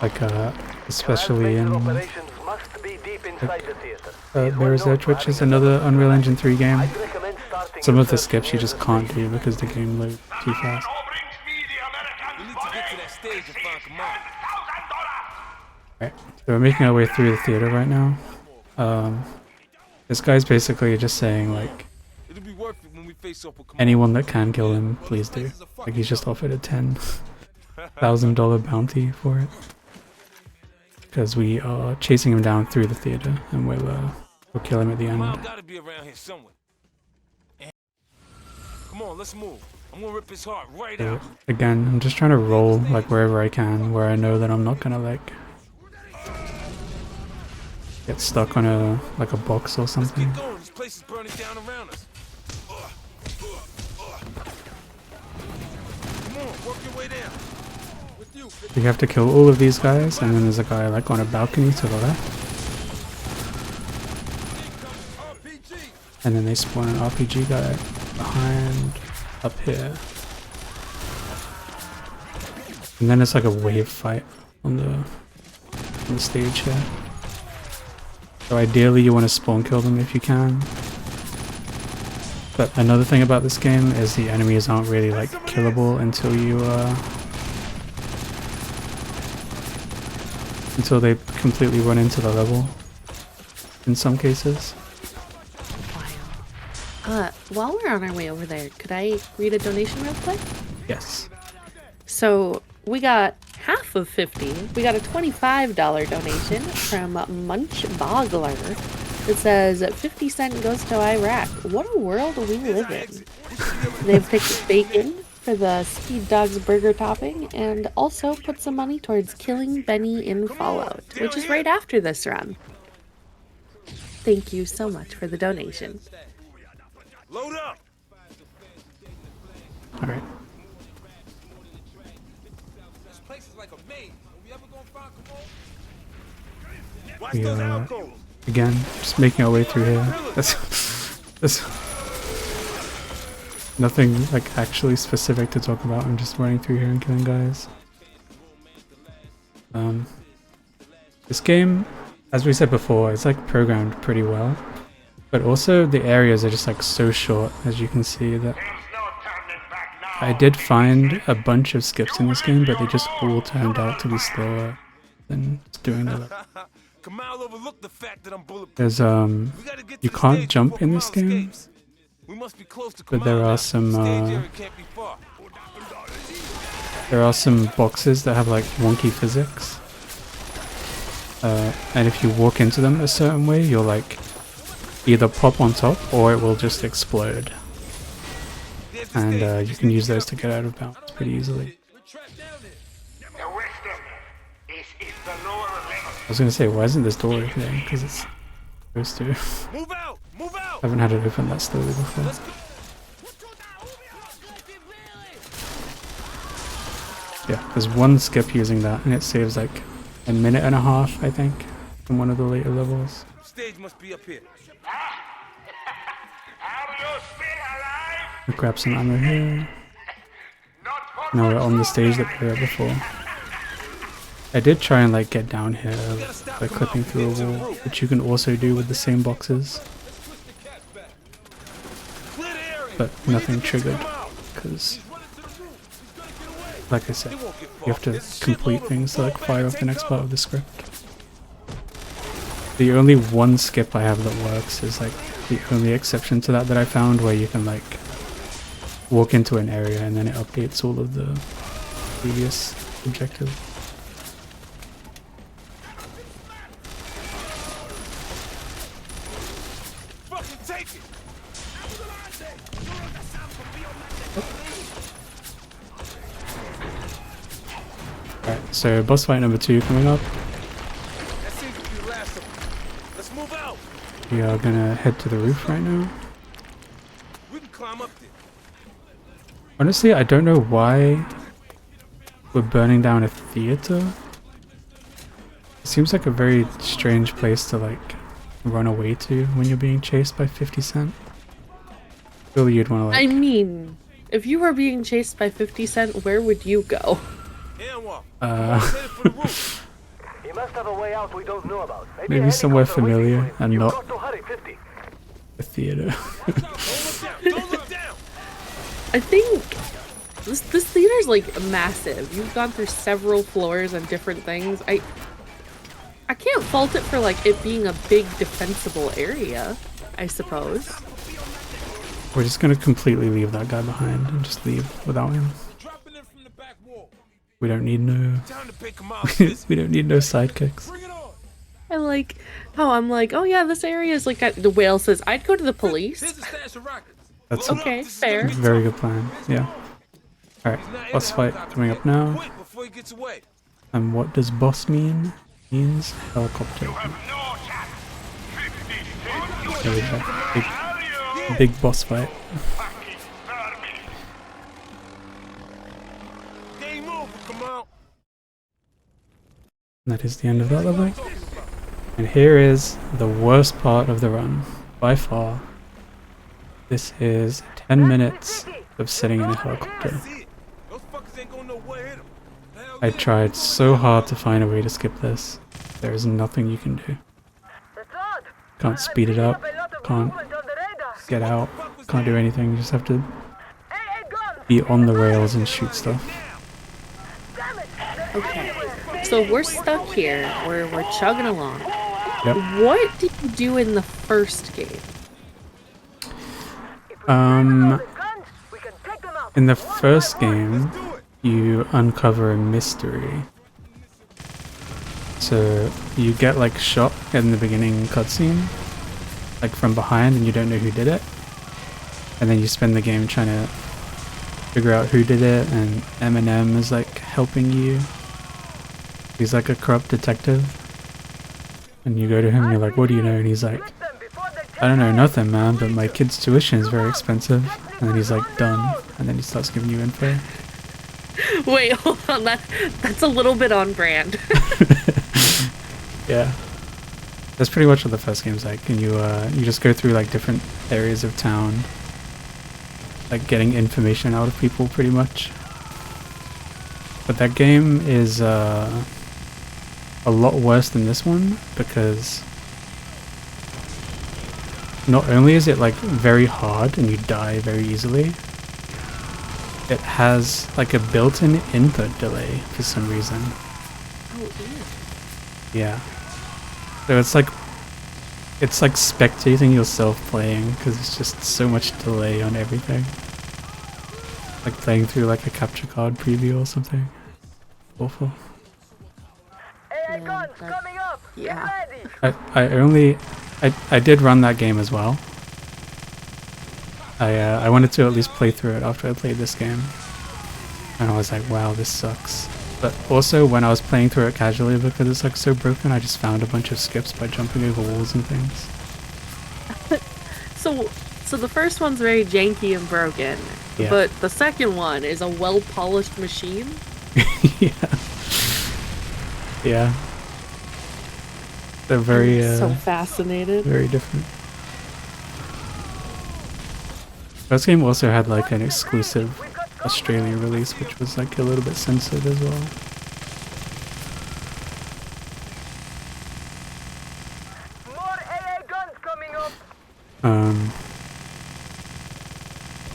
Like especially in Mirror's Edge, which is another Unreal Engine 3 game. Some of the skips you just can't do because the game loads too fast. Right, so we're making our way through the theater right now. This guy's basically just saying like, anyone that can kill him, please do. Like he's just offered a $10,000 bounty for it. Because we are chasing him down through the theater and we'll kill him at the end. Come on, let's move. I'm gonna rip his heart right out. Again, I'm just trying to roll like wherever I can, where I know that I'm not gonna like get stuck on a box or something. Keep going. This place is burning down around us. Come on, work your way down. With you. We have to kill all of these guys, and then there's a guy like on a balcony to the left. And then they spawn an RPG guy behind up here. And then it's like a wave fight on the stage here. So ideally you want to spawn kill them if you can. But another thing about this game is the enemies aren't really like killable until you until they completely run into the level in some cases. While we're on our way over there, could I read a donation real quick? Yes. So we got half of 50. We got a $25 donation from Munch Bogler. It says 50 cent goes to Iraq. What a world we live in. They've picked bacon for the Speed Dogs burger topping and also put some money towards killing Benny in Fallout, which is right after this run. Thank you so much for the donation. Load up. All right. This place is like a maze. Are we ever gonna find Kamal? Watch We those are alcohols. again just making our way through here. There's nothing like actually specific to talk about. I'm just running through here and killing guys. This game, as we said before, it's like programmed pretty well. But also the areas are just like so short, as you can see. That I did find a bunch of skips in this game, but they just all turned out to be slower than doing the. Kamal overlooked the fact that I'm bulletproof. There's We gotta get you to the can't stage jump before in this Kamal game, escapes. We must be close to but there Kamal are now. some Stage area can't be far. boxes that have like wonky physics, and if you walk into them a certain way, you'll like either pop on top or it will just explode. And you can use those to get out of bounds pretty easily. I was gonna say, why isn't this door opening? Because it's supposed to. Move out! Move out! I haven't had it open that slowly before. Yeah, there's one skip using that, and it saves like a minute and a half, I think, in one of the later levels. Stage must be up here. I'll grab some ammo here. Now we're on the stage that we were at before. I did try and like get down here by clipping through a wall, which you can also do with the same boxes. But nothing triggered, because, like I said, you have to complete things to like fire off the next part of the script. The only one skip I have that works is like the only exception to that I found, where you can like walk into an area and then it updates all of the previous objectives. Alright, so boss fight number 2 coming up. Let's move out. We are gonna head to the roof right now. We can climb up there. Honestly, I don't know why we're burning down a theater. It seems like a very strange place to like run away to when you're being chased by 50 Cent. Surely you'd want to like... I mean, if you were being chased by 50 Cent, where would you go? He must have a way out we don't know about. Maybe somewhere familiar and not a theater. I think this theater's like massive. You've gone through several floors and different things. I can't fault it for like it being a big defensible area, I suppose. We're just gonna completely leave that guy behind and just leave without him. We don't need no we don't need no sidekicks. I like how I'm like, oh yeah, this area is like the whale says I'd go to the police. That's okay, fair. a very good plan, yeah. Alright, boss fight coming up now. And what does boss mean? Means helicopter. There we go. Big boss fight. And that is the end of that level. And here is the worst part of the run, by far. This is 10 minutes of sitting in a helicopter. I tried so hard to find a way to skip this. There is nothing you can do. Can't speed it up, can't get out, can't do anything, you just have to be on the rails and shoot stuff. Okay, so we're stuck here, we're chugging along. Yep. What did you do in the first game? In the first game, you uncover a mystery. So you get like shot in the beginning cutscene, like from behind, and you don't know who did it. And then you spend the game trying to figure out who did it, and Eminem is like helping you. He's like a corrupt detective. And you go to him and you're like, what do you know? And he's like, I don't know nothing, man, but my kid's tuition is very expensive. And then he's like, done. And then he starts giving you info. Wait, hold on, that's a little bit on brand. Yeah. That's pretty much what the first game's like. And you just go through like different areas of town, like getting information out of people pretty much. But that game is a lot worse than this one, because not only is it like very hard and you die very easily, it has like a built-in input delay for some reason. Oh, yeah. So it's like spectating yourself playing, because it's just so much delay on everything. Like playing through like a capture card preview or something. Awful. Yeah. I did run that game as well. I wanted to at least play through it after I played this game. And I was like, wow, this sucks. But also when I was playing through it casually, because it's like so broken, I just found a bunch of skips by jumping over walls and things. So the first one's very janky and broken, yeah. But the second one is a well-polished machine. Yeah. Yeah. They're very so fascinated. Very different. First game also had like an exclusive Australia release, which was like a little bit censored as well. More AA guns coming up.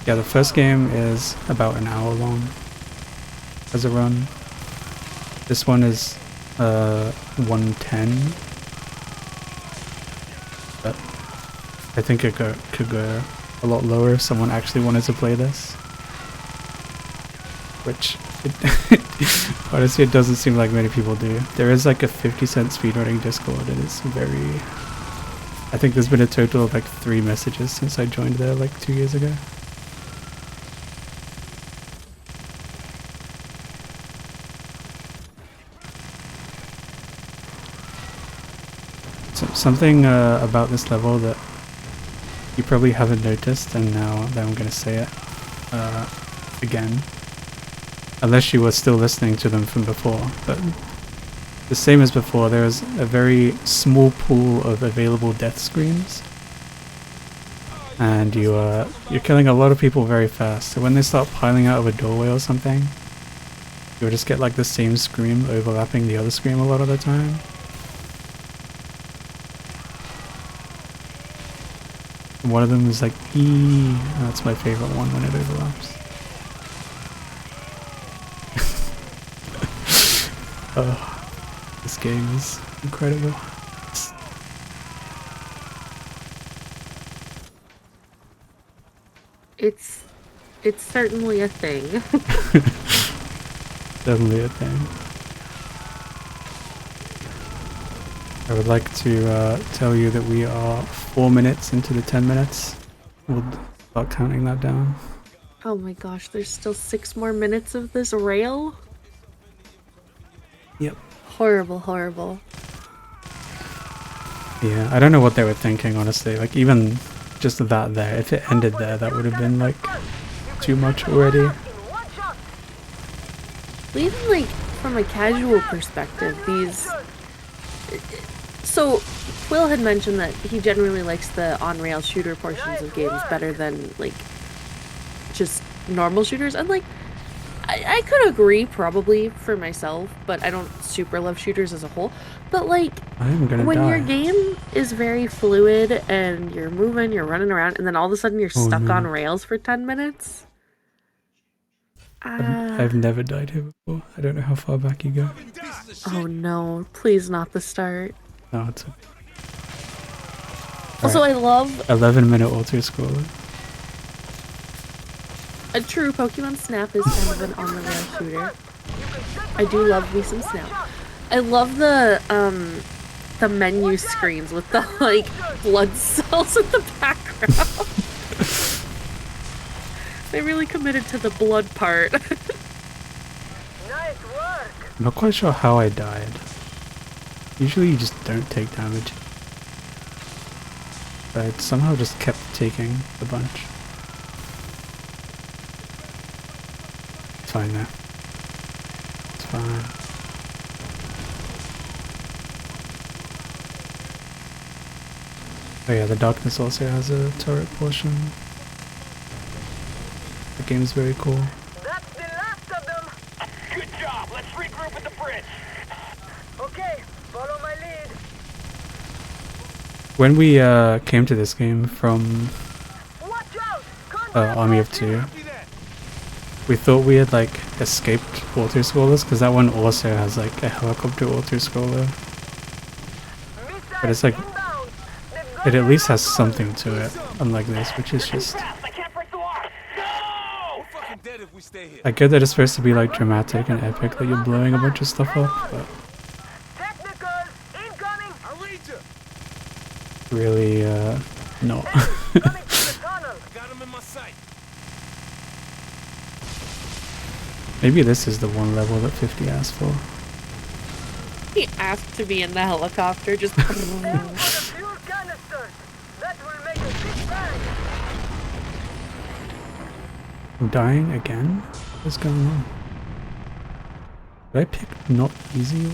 Yeah, the first game is about an hour long as a run. This one is 110, but I think it could go a lot lower if someone actually wanted to play this. Which, honestly, it doesn't seem like many people do. There is like a 50-cent speedrunning Discord, and it's very... I think there's been a total of like 3 messages since I joined there like 2 years ago. So, something about this level that you probably haven't noticed, and now that I'm gonna say it again, unless you were still listening to them from before, but the same as before, there's a very small pool of available death screens, and you're killing a lot of people very fast. So when they start piling out of a doorway or something, you'll just get like the same scream overlapping the other scream a lot of the time. And one of them is like "ee." That's my favorite one when it overlaps. Oh, this game is incredible. It's certainly a thing. Definitely a thing. I would like to tell you that we are 4 minutes into the 10 minutes. We'll start counting that down. Oh my gosh, there's still 6 more minutes of this rail? Yep. Horrible, horrible. Yeah, I don't know what they were thinking, honestly. Like, even just that there, if it ended there, that would have been, like, too much already. But even, like, from a casual perspective, these... So, Quill had mentioned that he generally likes the on-rail shooter portions of games better than, like, just normal shooters. And, like, I could agree, probably, for myself, but I don't super love shooters as a whole. But, like, when your game is very fluid and you're moving, you're running around, and then all of a sudden you're stuck on rails for 10 minutes... I've never died here before. I don't know how far back you go. Oh no, please not the start. No, it's okay. Also, I love 11-minute auto-scroller. a true Pokemon Snap is kind of an on-the-rail shooter. I do love me some Snap. I love the menu screens with the like blood cells in the background. They really committed to the blood part. Nice work. I'm not quite sure how I died. Usually you just don't take damage. But I somehow just kept taking a bunch. It's fine now. It's fine. Oh yeah, the darkness also has a turret portion. The game's very cool. That's the last of them. Good job. Let's regroup at the bridge. Okay, follow my lead. When we came to this game from Watch out. Army of Two, we thought we had like escaped auto-scrollers because that one also has like a helicopter auto-scroller. But it's like, it at least has something to it, unlike this, which is just... I get that it's supposed to be like dramatic and epic, that you're blowing a bunch of stuff up, but really not. Maybe this is the one level that 50 asked for. He asked to be in the helicopter, just... I'm dying again? What's going on? Did I pick not easy?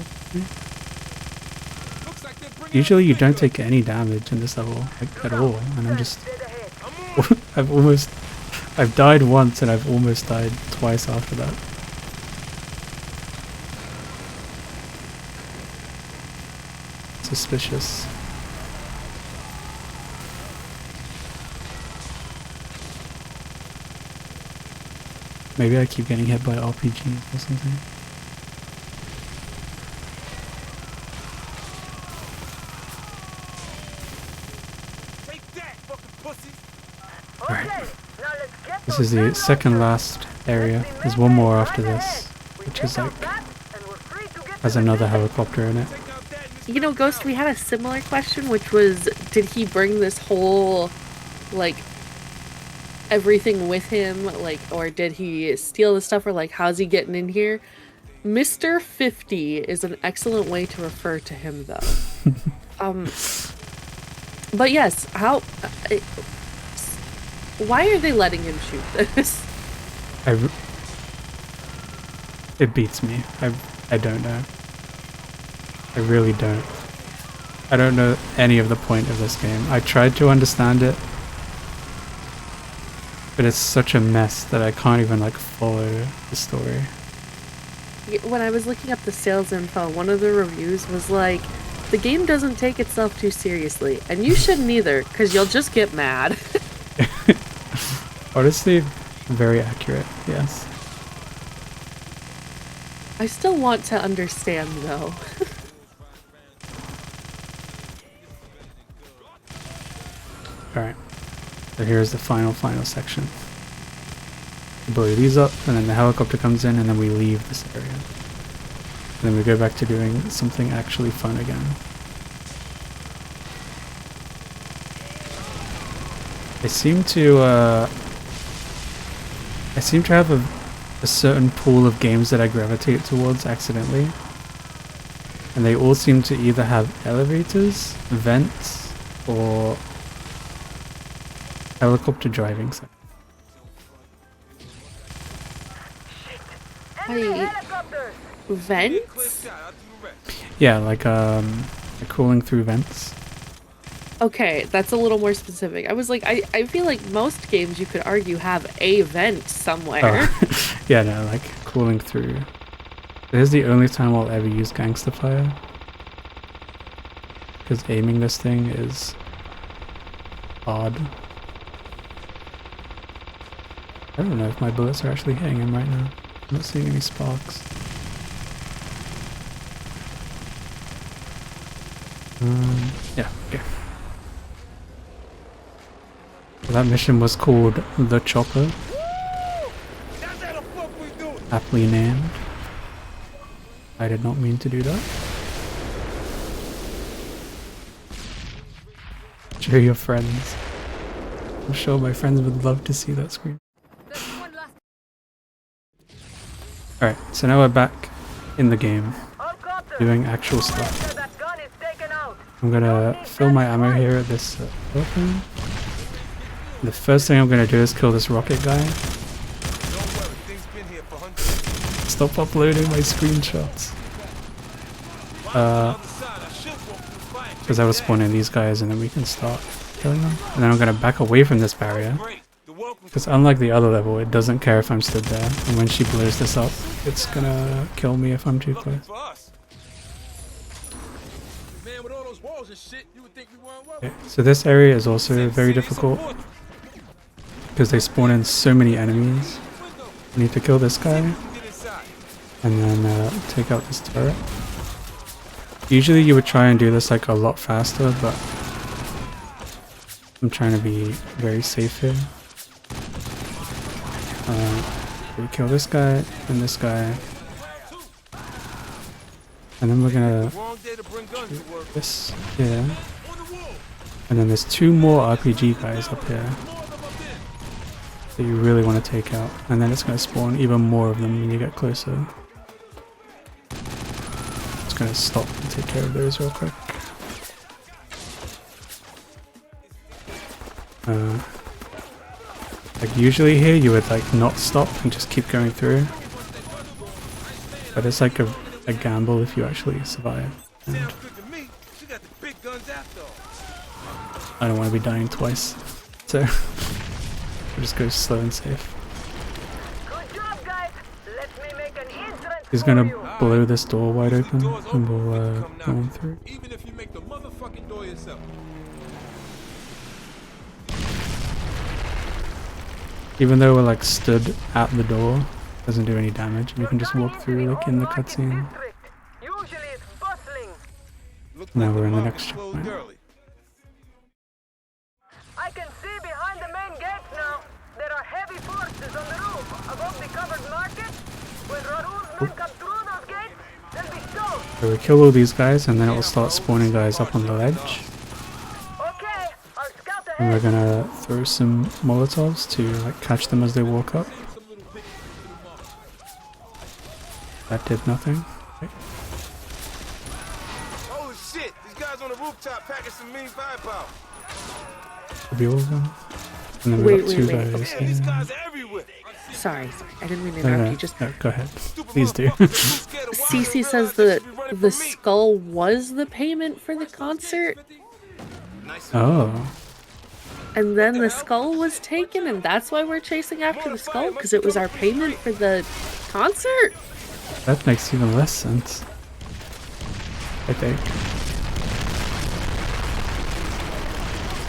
Usually you don't take any damage in this level, like, at all, and I'm just... I've almost I've died once and I've almost died twice after that. Suspicious. Maybe I keep getting hit by RPGs or something. Take that, fucking pussies. Alright. This is the second last area. There's one more after this, which is like has another helicopter in it. You know, Ghost, we had a similar question, which was, did he bring this whole, like, everything with him, like, or did he steal the stuff, or like, how's he getting in here? Mr. 50 is an excellent way to refer to him, though. But yes, how, why are they letting him shoot this? It beats me. I don't know. I really don't. I don't know any of the point of this game. I tried to understand it, but it's such a mess that I can't even like follow the story. When I was looking up the sales info, one of the reviews was like, the game doesn't take itself too seriously, and you shouldn't either, because you'll just get mad. Honestly, very accurate, yes. I still want to understand, though. Alright, so here's the final section. We blow these up, and then the helicopter comes in, and then we leave this area. And then we go back to doing something actually fun again. I seem to have a certain pool of games that I gravitate towards accidentally. And they all seem to either have elevators, vents, or helicopter driving. Vents? Yeah, like cooling through vents. Okay, that's a little more specific. I was like, I feel like most games you could argue have a vent somewhere. Oh. Yeah, no, like cooling through. This is the only time I'll ever use gangster fire. Because aiming this thing is hard. I don't know if my bullets are actually hitting him right now. I'm not seeing any sparks. Yeah, okay. That mission was called The Chopper. Aptly named. I did not mean to do that. Show your friends. I'm sure my friends would love to see that screen. Alright, so now we're back in the game, doing actual stuff. I'm gonna fill my ammo here at this open. The first thing I'm gonna do is kill this rocket guy. Stop uploading my screenshots. Because I was spawning these guys and then we can start killing them. And then I'm gonna back away from this barrier. Because unlike the other level, it doesn't care if I'm stood there. And when she blows this up, it's gonna kill me if I'm too close. Okay, so this area is also very difficult. Because they spawn in so many enemies. I need to kill this guy. And then take out this turret. Usually you would try and do this like a lot faster, but I'm trying to be very safe here. We kill this guy and this guy. And then we're gonna shoot this here. And then there's two more RPG guys up here that you really want to take out. And then it's gonna spawn even more of them when you get closer. Just gonna stop and take care of those real quick. Like usually here you would like not stop and just keep going through. But it's like a gamble if you actually survive. And I don't want to be dying twice. So We'll just go slow and safe. Good job, guys. Let me make an entrance He's for gonna you. blow this door wide open, and we'll go on through. Even if you make the motherfucking door yourself. Even though we're like stood at the door, doesn't do any damage. We can just walk through like in the cutscene. Usually it's bustling. Looks Now like we're the in the market next closed checkpoint. early. I can see behind the main gates now. There are heavy forces on the roof above the covered market. When Raoul's men come through those gates, they'll be stoked. So we kill all these guys, and then it will start spawning guys up on the ledge. Okay, I'll scout And we're ahead. gonna throw some Molotovs to like catch them as they walk up. That did nothing. Okay. Holy shit! These guys on the rooftop packing some mean firepower. Could be all of them. And then Wait, we've got two wait, wait. guys Man, these here. guys are everywhere. Sorry, I didn't mean to No, interrupt no, you. Just no, go ahead. Stupid Please do. motherfuckers, they're too scared to watch Cece and says realize they that should be running the from me. skull was the payment for the concert, Oh, and then the skull was taken, and that's why we're chasing after the skull, because it was our payment for the concert. that makes even less sense. I think.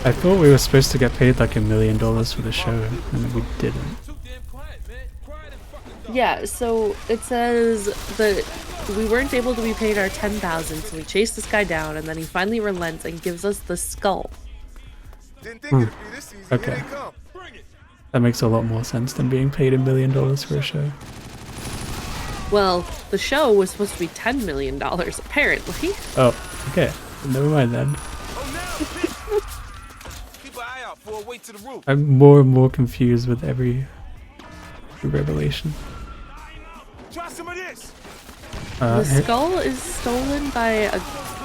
I thought we were supposed to get paid like $1 million for the show, and then we didn't. Too damn quiet, man. Quiet and fucking Yeah, so it says that we weren't able to be paid our 10,000, so we chased this guy down, and then he finally relents and gives us the skull. Didn't think it'd be this easy. Okay. Here they come. That makes a lot more sense than being paid $1 million for a show. Well, the show was supposed to be $10 million, apparently. Oh, okay. Never mind then. Oh, now, bitch. Keep an eye out for a way to the roof. I'm more and more confused with every revelation. Try some of this. The Here- skull is stolen by a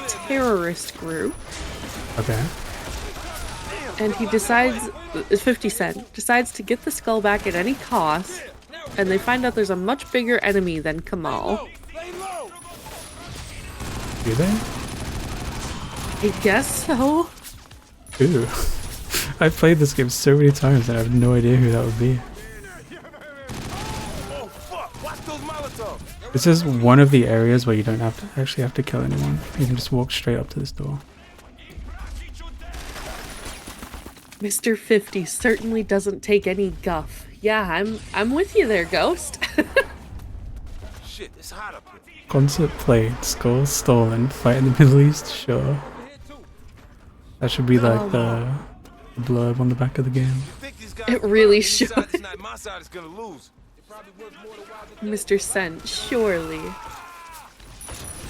terrorist group, okay. and he decides, 50 Cent, decides to get the skull back at any cost, and they find out there's a much bigger enemy than Kamal. Lay low. Do they? I guess so. Ooh. I've played this game so many times and I have no idea who that would be. Oh, fuck. Watch those Molotovs. This is one of the areas where you don't actually have to kill anyone. You can just walk straight up to this door. Mr. 50 certainly doesn't take any guff. Yeah, I'm with you there, Ghost. Shit, it's hot up here. Concert played, skull stolen, fight in the Middle East, sure. That should be like the blurb on the back of the game. Think these guys It will really run. should. Inside tonight, my side is gonna lose. Mr. Cent, surely.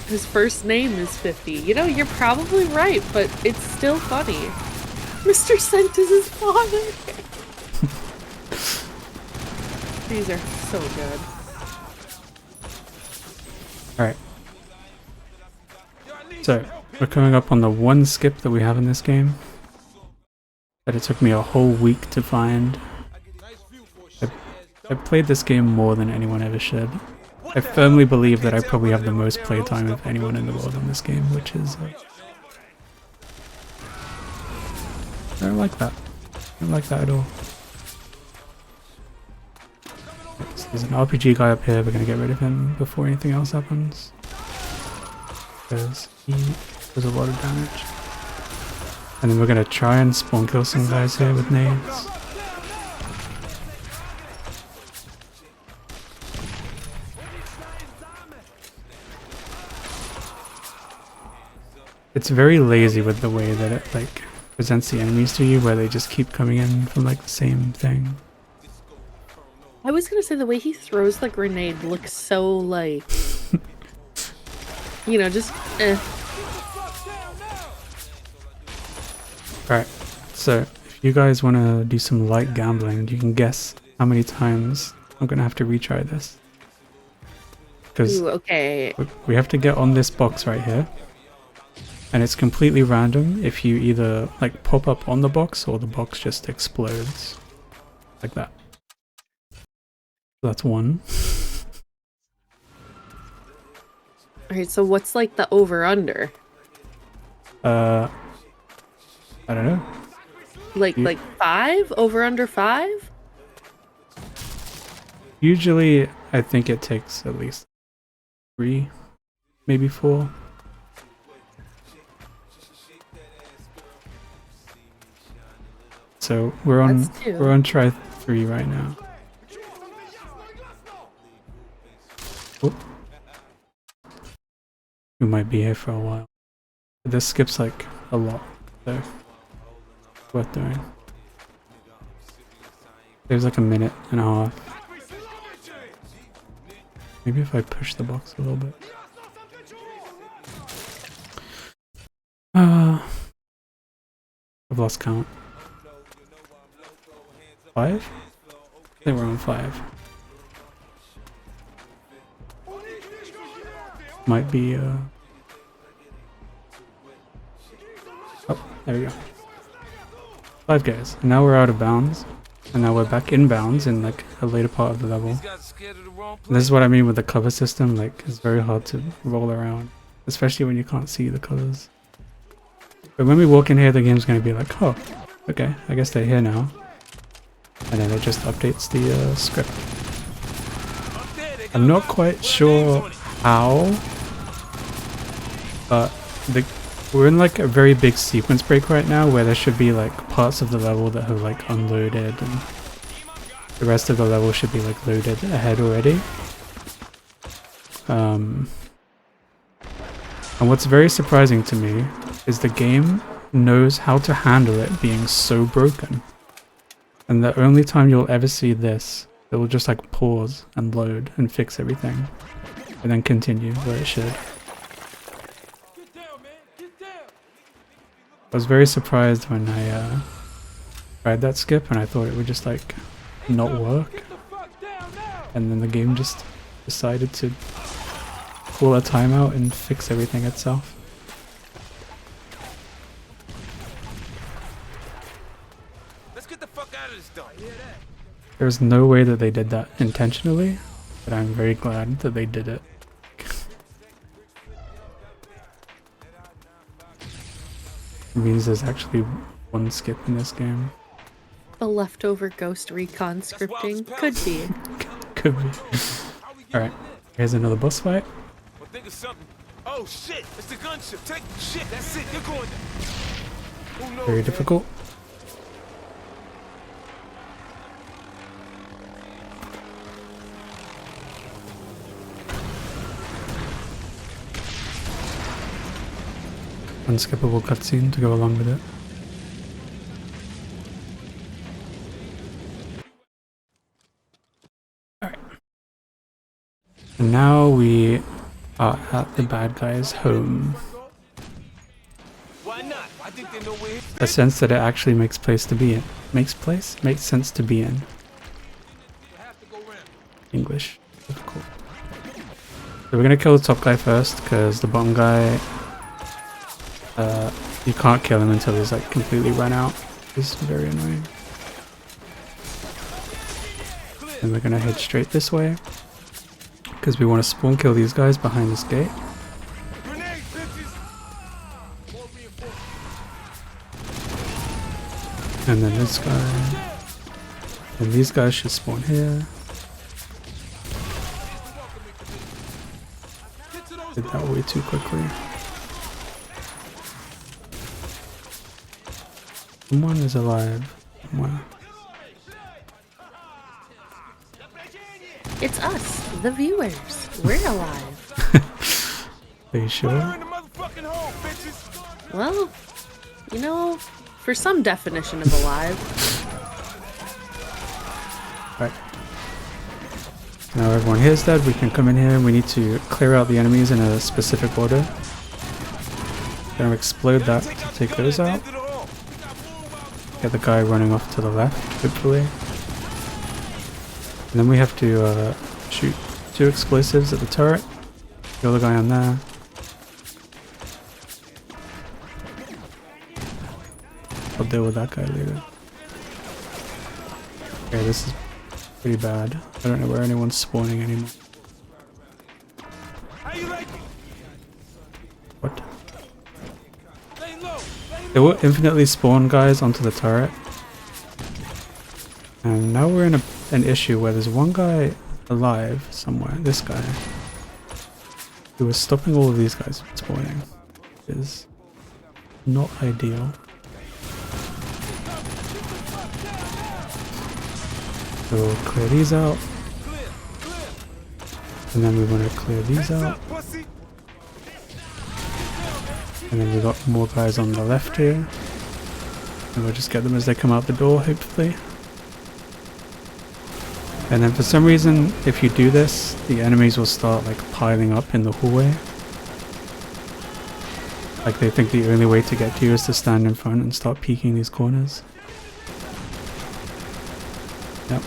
His first name is 50. You know, you're probably right, but it's still funny. Mr. Cent is his father. These are so good. Alright. So, we're coming up on the one skip that we have in this game. That it took me a whole week to find. I played this game more than anyone ever should. I firmly believe that I probably have the most playtime of anyone in the world on this game, which is... I don't like that. I don't like that at all. Okay, so there's an RPG guy up here, we're gonna get rid of him before anything else happens. Because he does a lot of damage. And then we're gonna try and spawn kill some guys here with nades. It's very lazy with the way that it like presents the enemies to you, where they just keep coming in from like the same thing. I was gonna say the way he throws the grenade looks so like, you know, just Alright, so if you guys want to do some light gambling, you can guess how many times I'm gonna have to retry this. Because Ooh, okay. we have to get on this box right here. And it's completely random if you either like pop up on the box or the box just explodes. Like that. That's one. Alright, so what's like the over-under? I don't know. Like 5? Over under 5? Usually, I think it takes at least 3, maybe 4. So we're on That's 2. we're on try 3 right now. Oh. We might be here for a while. This skips like a lot, so worth doing. There's like a minute and a half. Maybe if I push the box a little bit. I've lost count. 5? I think we're on 5. Might be oh, there we go. 5 guys. And now we're out of bounds. And now we're back in bounds in like a later part of the level. And this is what I mean with the cover system, like it's very hard to roll around. Especially when you can't see the colors. But when we walk in here, the game's gonna be like, oh, okay, I guess they're here now. And then it just updates the script. I'm not quite sure how, but we're in like a very big sequence break right now where there should be like parts of the level that have like unloaded and the rest of the level should be like loaded ahead already. And what's very surprising to me is the game knows how to handle it being so broken. And the only time you'll ever see this, it will just like pause and load and fix everything. And then continue where it should. I was very surprised when I tried that skip and I thought it would just like not work. And then the game just decided to call a timeout and fix everything itself. Let's get the fuck out of this dump. There's no way that they did that intentionally, but I'm very glad that they did it. It means there's actually one skip in this game. The leftover Ghost Recon scripting could be. Could be. Alright, here's another boss fight. Well, think of something. Oh shit! It's the gunship. Take shit. That's it. You're going down. Who knows, Very man? difficult. Unskippable cutscene to go along with it. Alright. And now we are at the bad guy's home. Why not? I think they know where. A sense that it actually makes sense to be in. English. Difficult. So we're gonna kill the top guy first, because the bottom guy, you can't kill him until he's like completely run out. It's very annoying. And we're gonna head straight this way, because we want to spawn kill these guys behind this gate. And then this guy. And these guys should spawn here. Did that way too quickly. Someone is alive. Somewhere. It's us, the viewers. We're alive. Are you sure? Well, you know, for some definition of alive. Right. Now everyone here is dead. We can come in here and we need to clear out the enemies in a specific order. Gonna explode that to take those out. Get the guy running off to the left, hopefully. And then we have to shoot 2 explosives at the turret. Kill the guy on there. I'll deal with that guy later. Okay, this is pretty bad. I don't know where anyone's spawning anymore. What? They will infinitely spawn guys onto the turret. And now we're in an issue where there's one guy alive somewhere. This guy, who was stopping all of these guys from spawning, is not ideal. So we'll clear these out. And then we want to clear these out. And then we've got more guys on the left here. And we'll just get them as they come out the door, hopefully. And then for some reason, if you do this, the enemies will start like piling up in the hallway. Like they think the only way to get to you is to stand in front and start peeking these corners. Yep.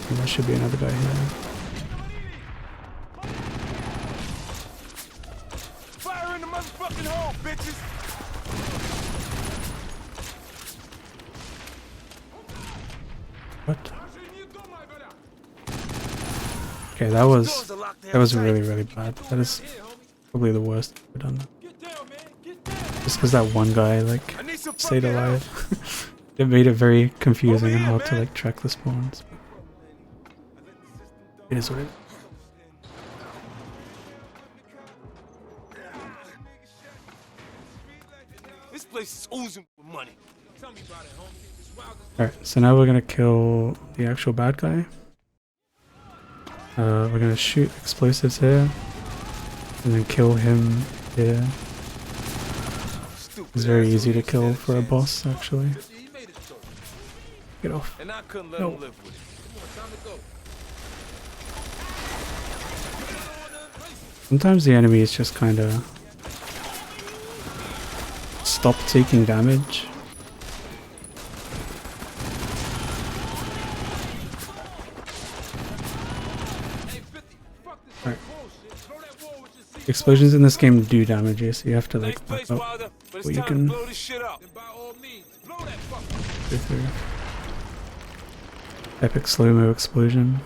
And there should be another guy here. Fire in the motherfucking hole, bitches! What? Okay, that was really bad. That is probably the worst I've ever done. Just because that one guy like stayed alive. It made it very confusing and hard to like track the spawns. It is what it is. This place is oozing with money. Alright, so now we're gonna kill the actual bad guy. We're gonna shoot explosives here. And then kill him here. It's very easy to kill for a boss, actually. Get off. And I couldn't let No. him live with it. Sometimes the enemies just kinda stop taking damage. Alright. Explosions in this game do damage you, so you have to like Nice place, look up Wilder, but it's what you time can to blow this shit up. Then by all means, blow that fucker. go through. Epic slow-mo explosion.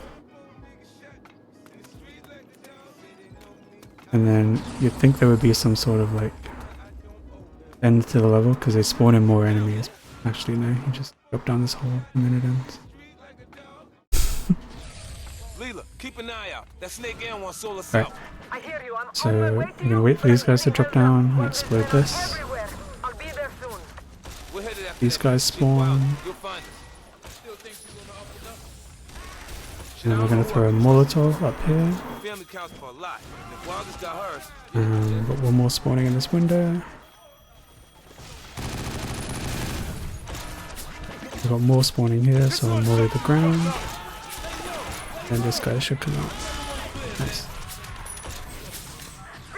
And then you'd think there would be some sort of like end to the level because they spawn in more enemies. Actually no, you just drop down this hole and then it ends. Leela, keep an eye out. That snake Ann wants soul us Right. out. I hear you. I'm So on my we're way to gonna you. wait for these guys to drop down and explode this. Everywhere. I'll be there soon. We're headed after These that guys shit, Wilder. spawn. You'll find us. And then we're gonna throw a Molotov up here. Family counts for a lot. And if Wilder's got hers, Got one more spawning in this window. We've got more spawning here, so I'll molly the ground. And this guy should come out. Nice.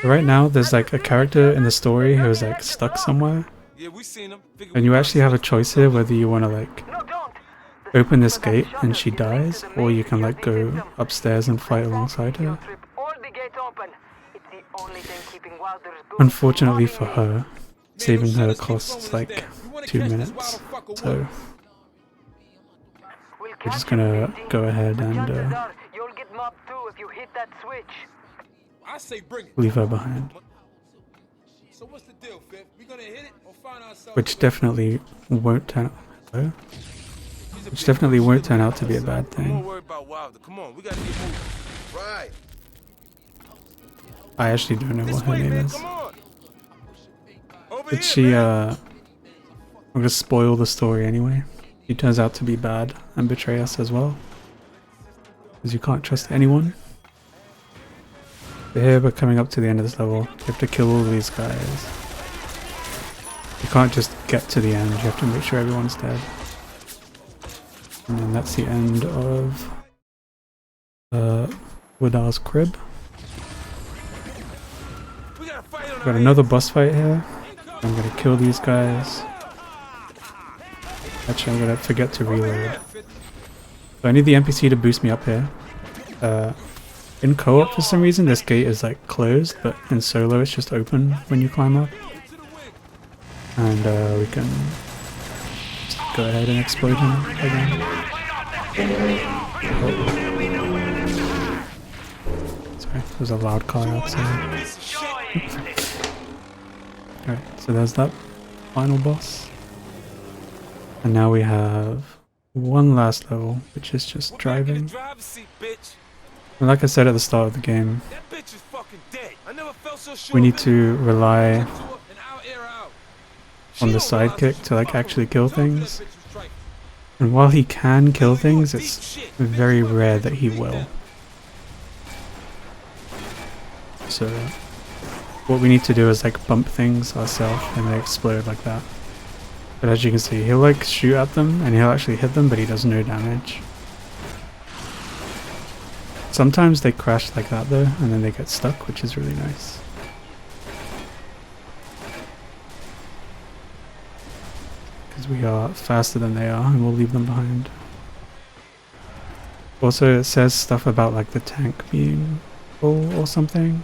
Right now, there's like a character in the story who is like stuck somewhere. yeah, we seen him. And you actually have a choice here whether you want to like No, don't. open this gate and she dies, or you can like go upstairs and fight alongside her. All the gates open. It's the only thing keeping Wilder's good. Unfortunately for her, saving her costs like 2 minutes. So we're just gonna go ahead and Chances are you'll get mobbed too if you hit that switch. I say bring it. leave her behind. So what's the deal, Fifth? We gonna hit it or find ourselves? Which definitely won't turn out to be a bad Don't thing. worry about Wilder. Come on, we gotta get moving. Right. I actually don't know This what her way, name man. is. Come on. Over But here, she, man. I'm gonna spoil the story anyway. She turns out to be bad and betray us as well. Because you can't trust anyone. But here we're coming up to the end of this level. You have to kill all of these guys. You can't just get to the end, you have to make sure everyone's dead. And then that's the end of Woodar's crib. We got a fight on our Got another boss fight here. I'm gonna kill these guys. Actually, I'm gonna forget to reload. So I need the NPC to boost me up here. In co-op, for some reason, this gate is like closed, but in solo, it's just open when you climb up. And we can just go ahead and explode him again. Oh. Sorry, there's a loud car outside. Alright, so there's that final boss. And now we have one last level, which is just We're back in the driving. driver's seat, bitch. And like I said at the start of the game, That bitch is fucking dead. I never felt so sure. we need of it. to rely An hour, air out. on the She don't realize sidekick what to like she's actually fucking kill with. Told you that things. bitch was trifling. And while he can kill You things, a deep it's shit. very Bitch, you rare up that he beat will. them. So what we need to do is like bump things ourselves and they explode like that. But as you can see, he'll like shoot at them and he'll actually hit them, but he does no damage. Sometimes they crash like that though, and then they get stuck, which is really nice. Because we are faster than they are, and we'll leave them behind. Also, it says stuff about like the tank being full or something.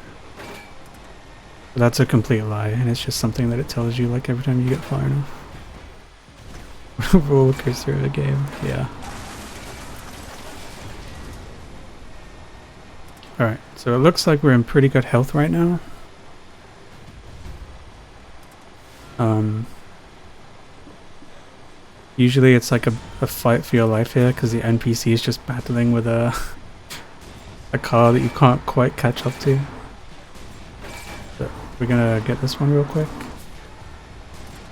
But that's a complete lie, and it's just something that it tells you like every time you get far enough. Roller coaster of a game, yeah. Alright, so it looks like we're in pretty good health right now. Usually it's like a fight for your life here because the NPC is just battling with a car that you can't quite catch up to. But we're gonna get this one real quick.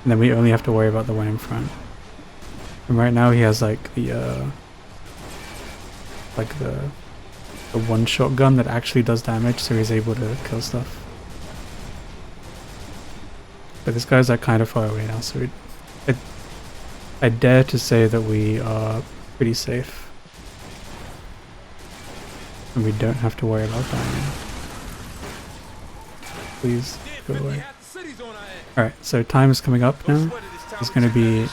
And then we only have to worry about the one in front. And right now he has like the one shotgun that actually does damage, so he's able to kill stuff. But this guy's like kind of far away now, so I dare to say that we are pretty safe. And we don't have to worry about dying. Please go away. Alright, so time is coming up now. There's going to be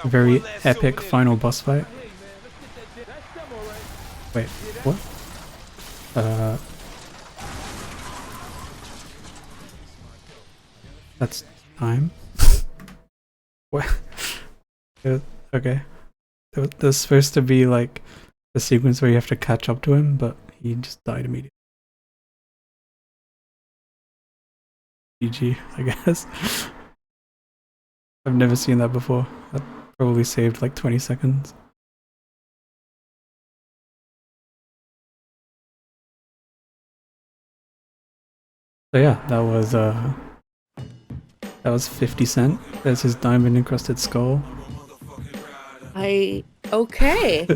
a very epic final boss fight. Wait, what? That's time? What? Okay. There's supposed to be like a sequence where you have to catch up to him, but he just died immediately. GG, I guess. I've never seen that before. That probably saved like 20 seconds. So yeah, that was 50 Cent. There's his diamond encrusted skull. Okay.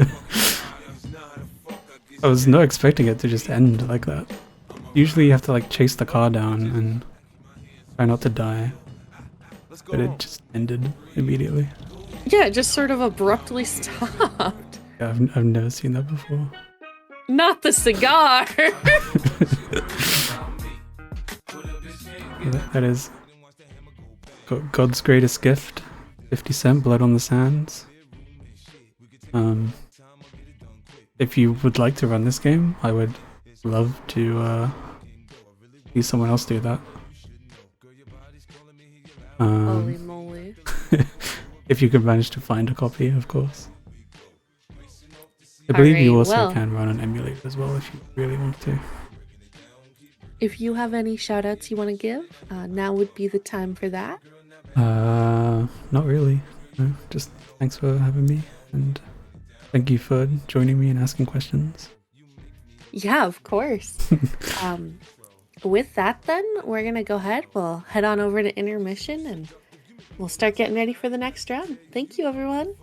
I was not expecting it to just end like that. Usually you have to like chase the car down and try not to die. But it just ended immediately. Yeah, it just sort of abruptly stopped. Yeah, I've never seen that before. Not the cigar. That is God's greatest gift. 50 Cent, Blood on the Sands. If you would like to run this game, I would love to see someone else do that. Holy moly. If you could manage to find a copy, of course. I believe you also can run an emulator as well if you really want to. If you have any shoutouts you want to give, now would be the time for that. Not really. No, just thanks for having me, and thank you for joining me and asking questions. Yeah, of course. With that then, we're gonna go ahead. We'll head on over to intermission and we'll start getting ready for the next round. Thank you, everyone.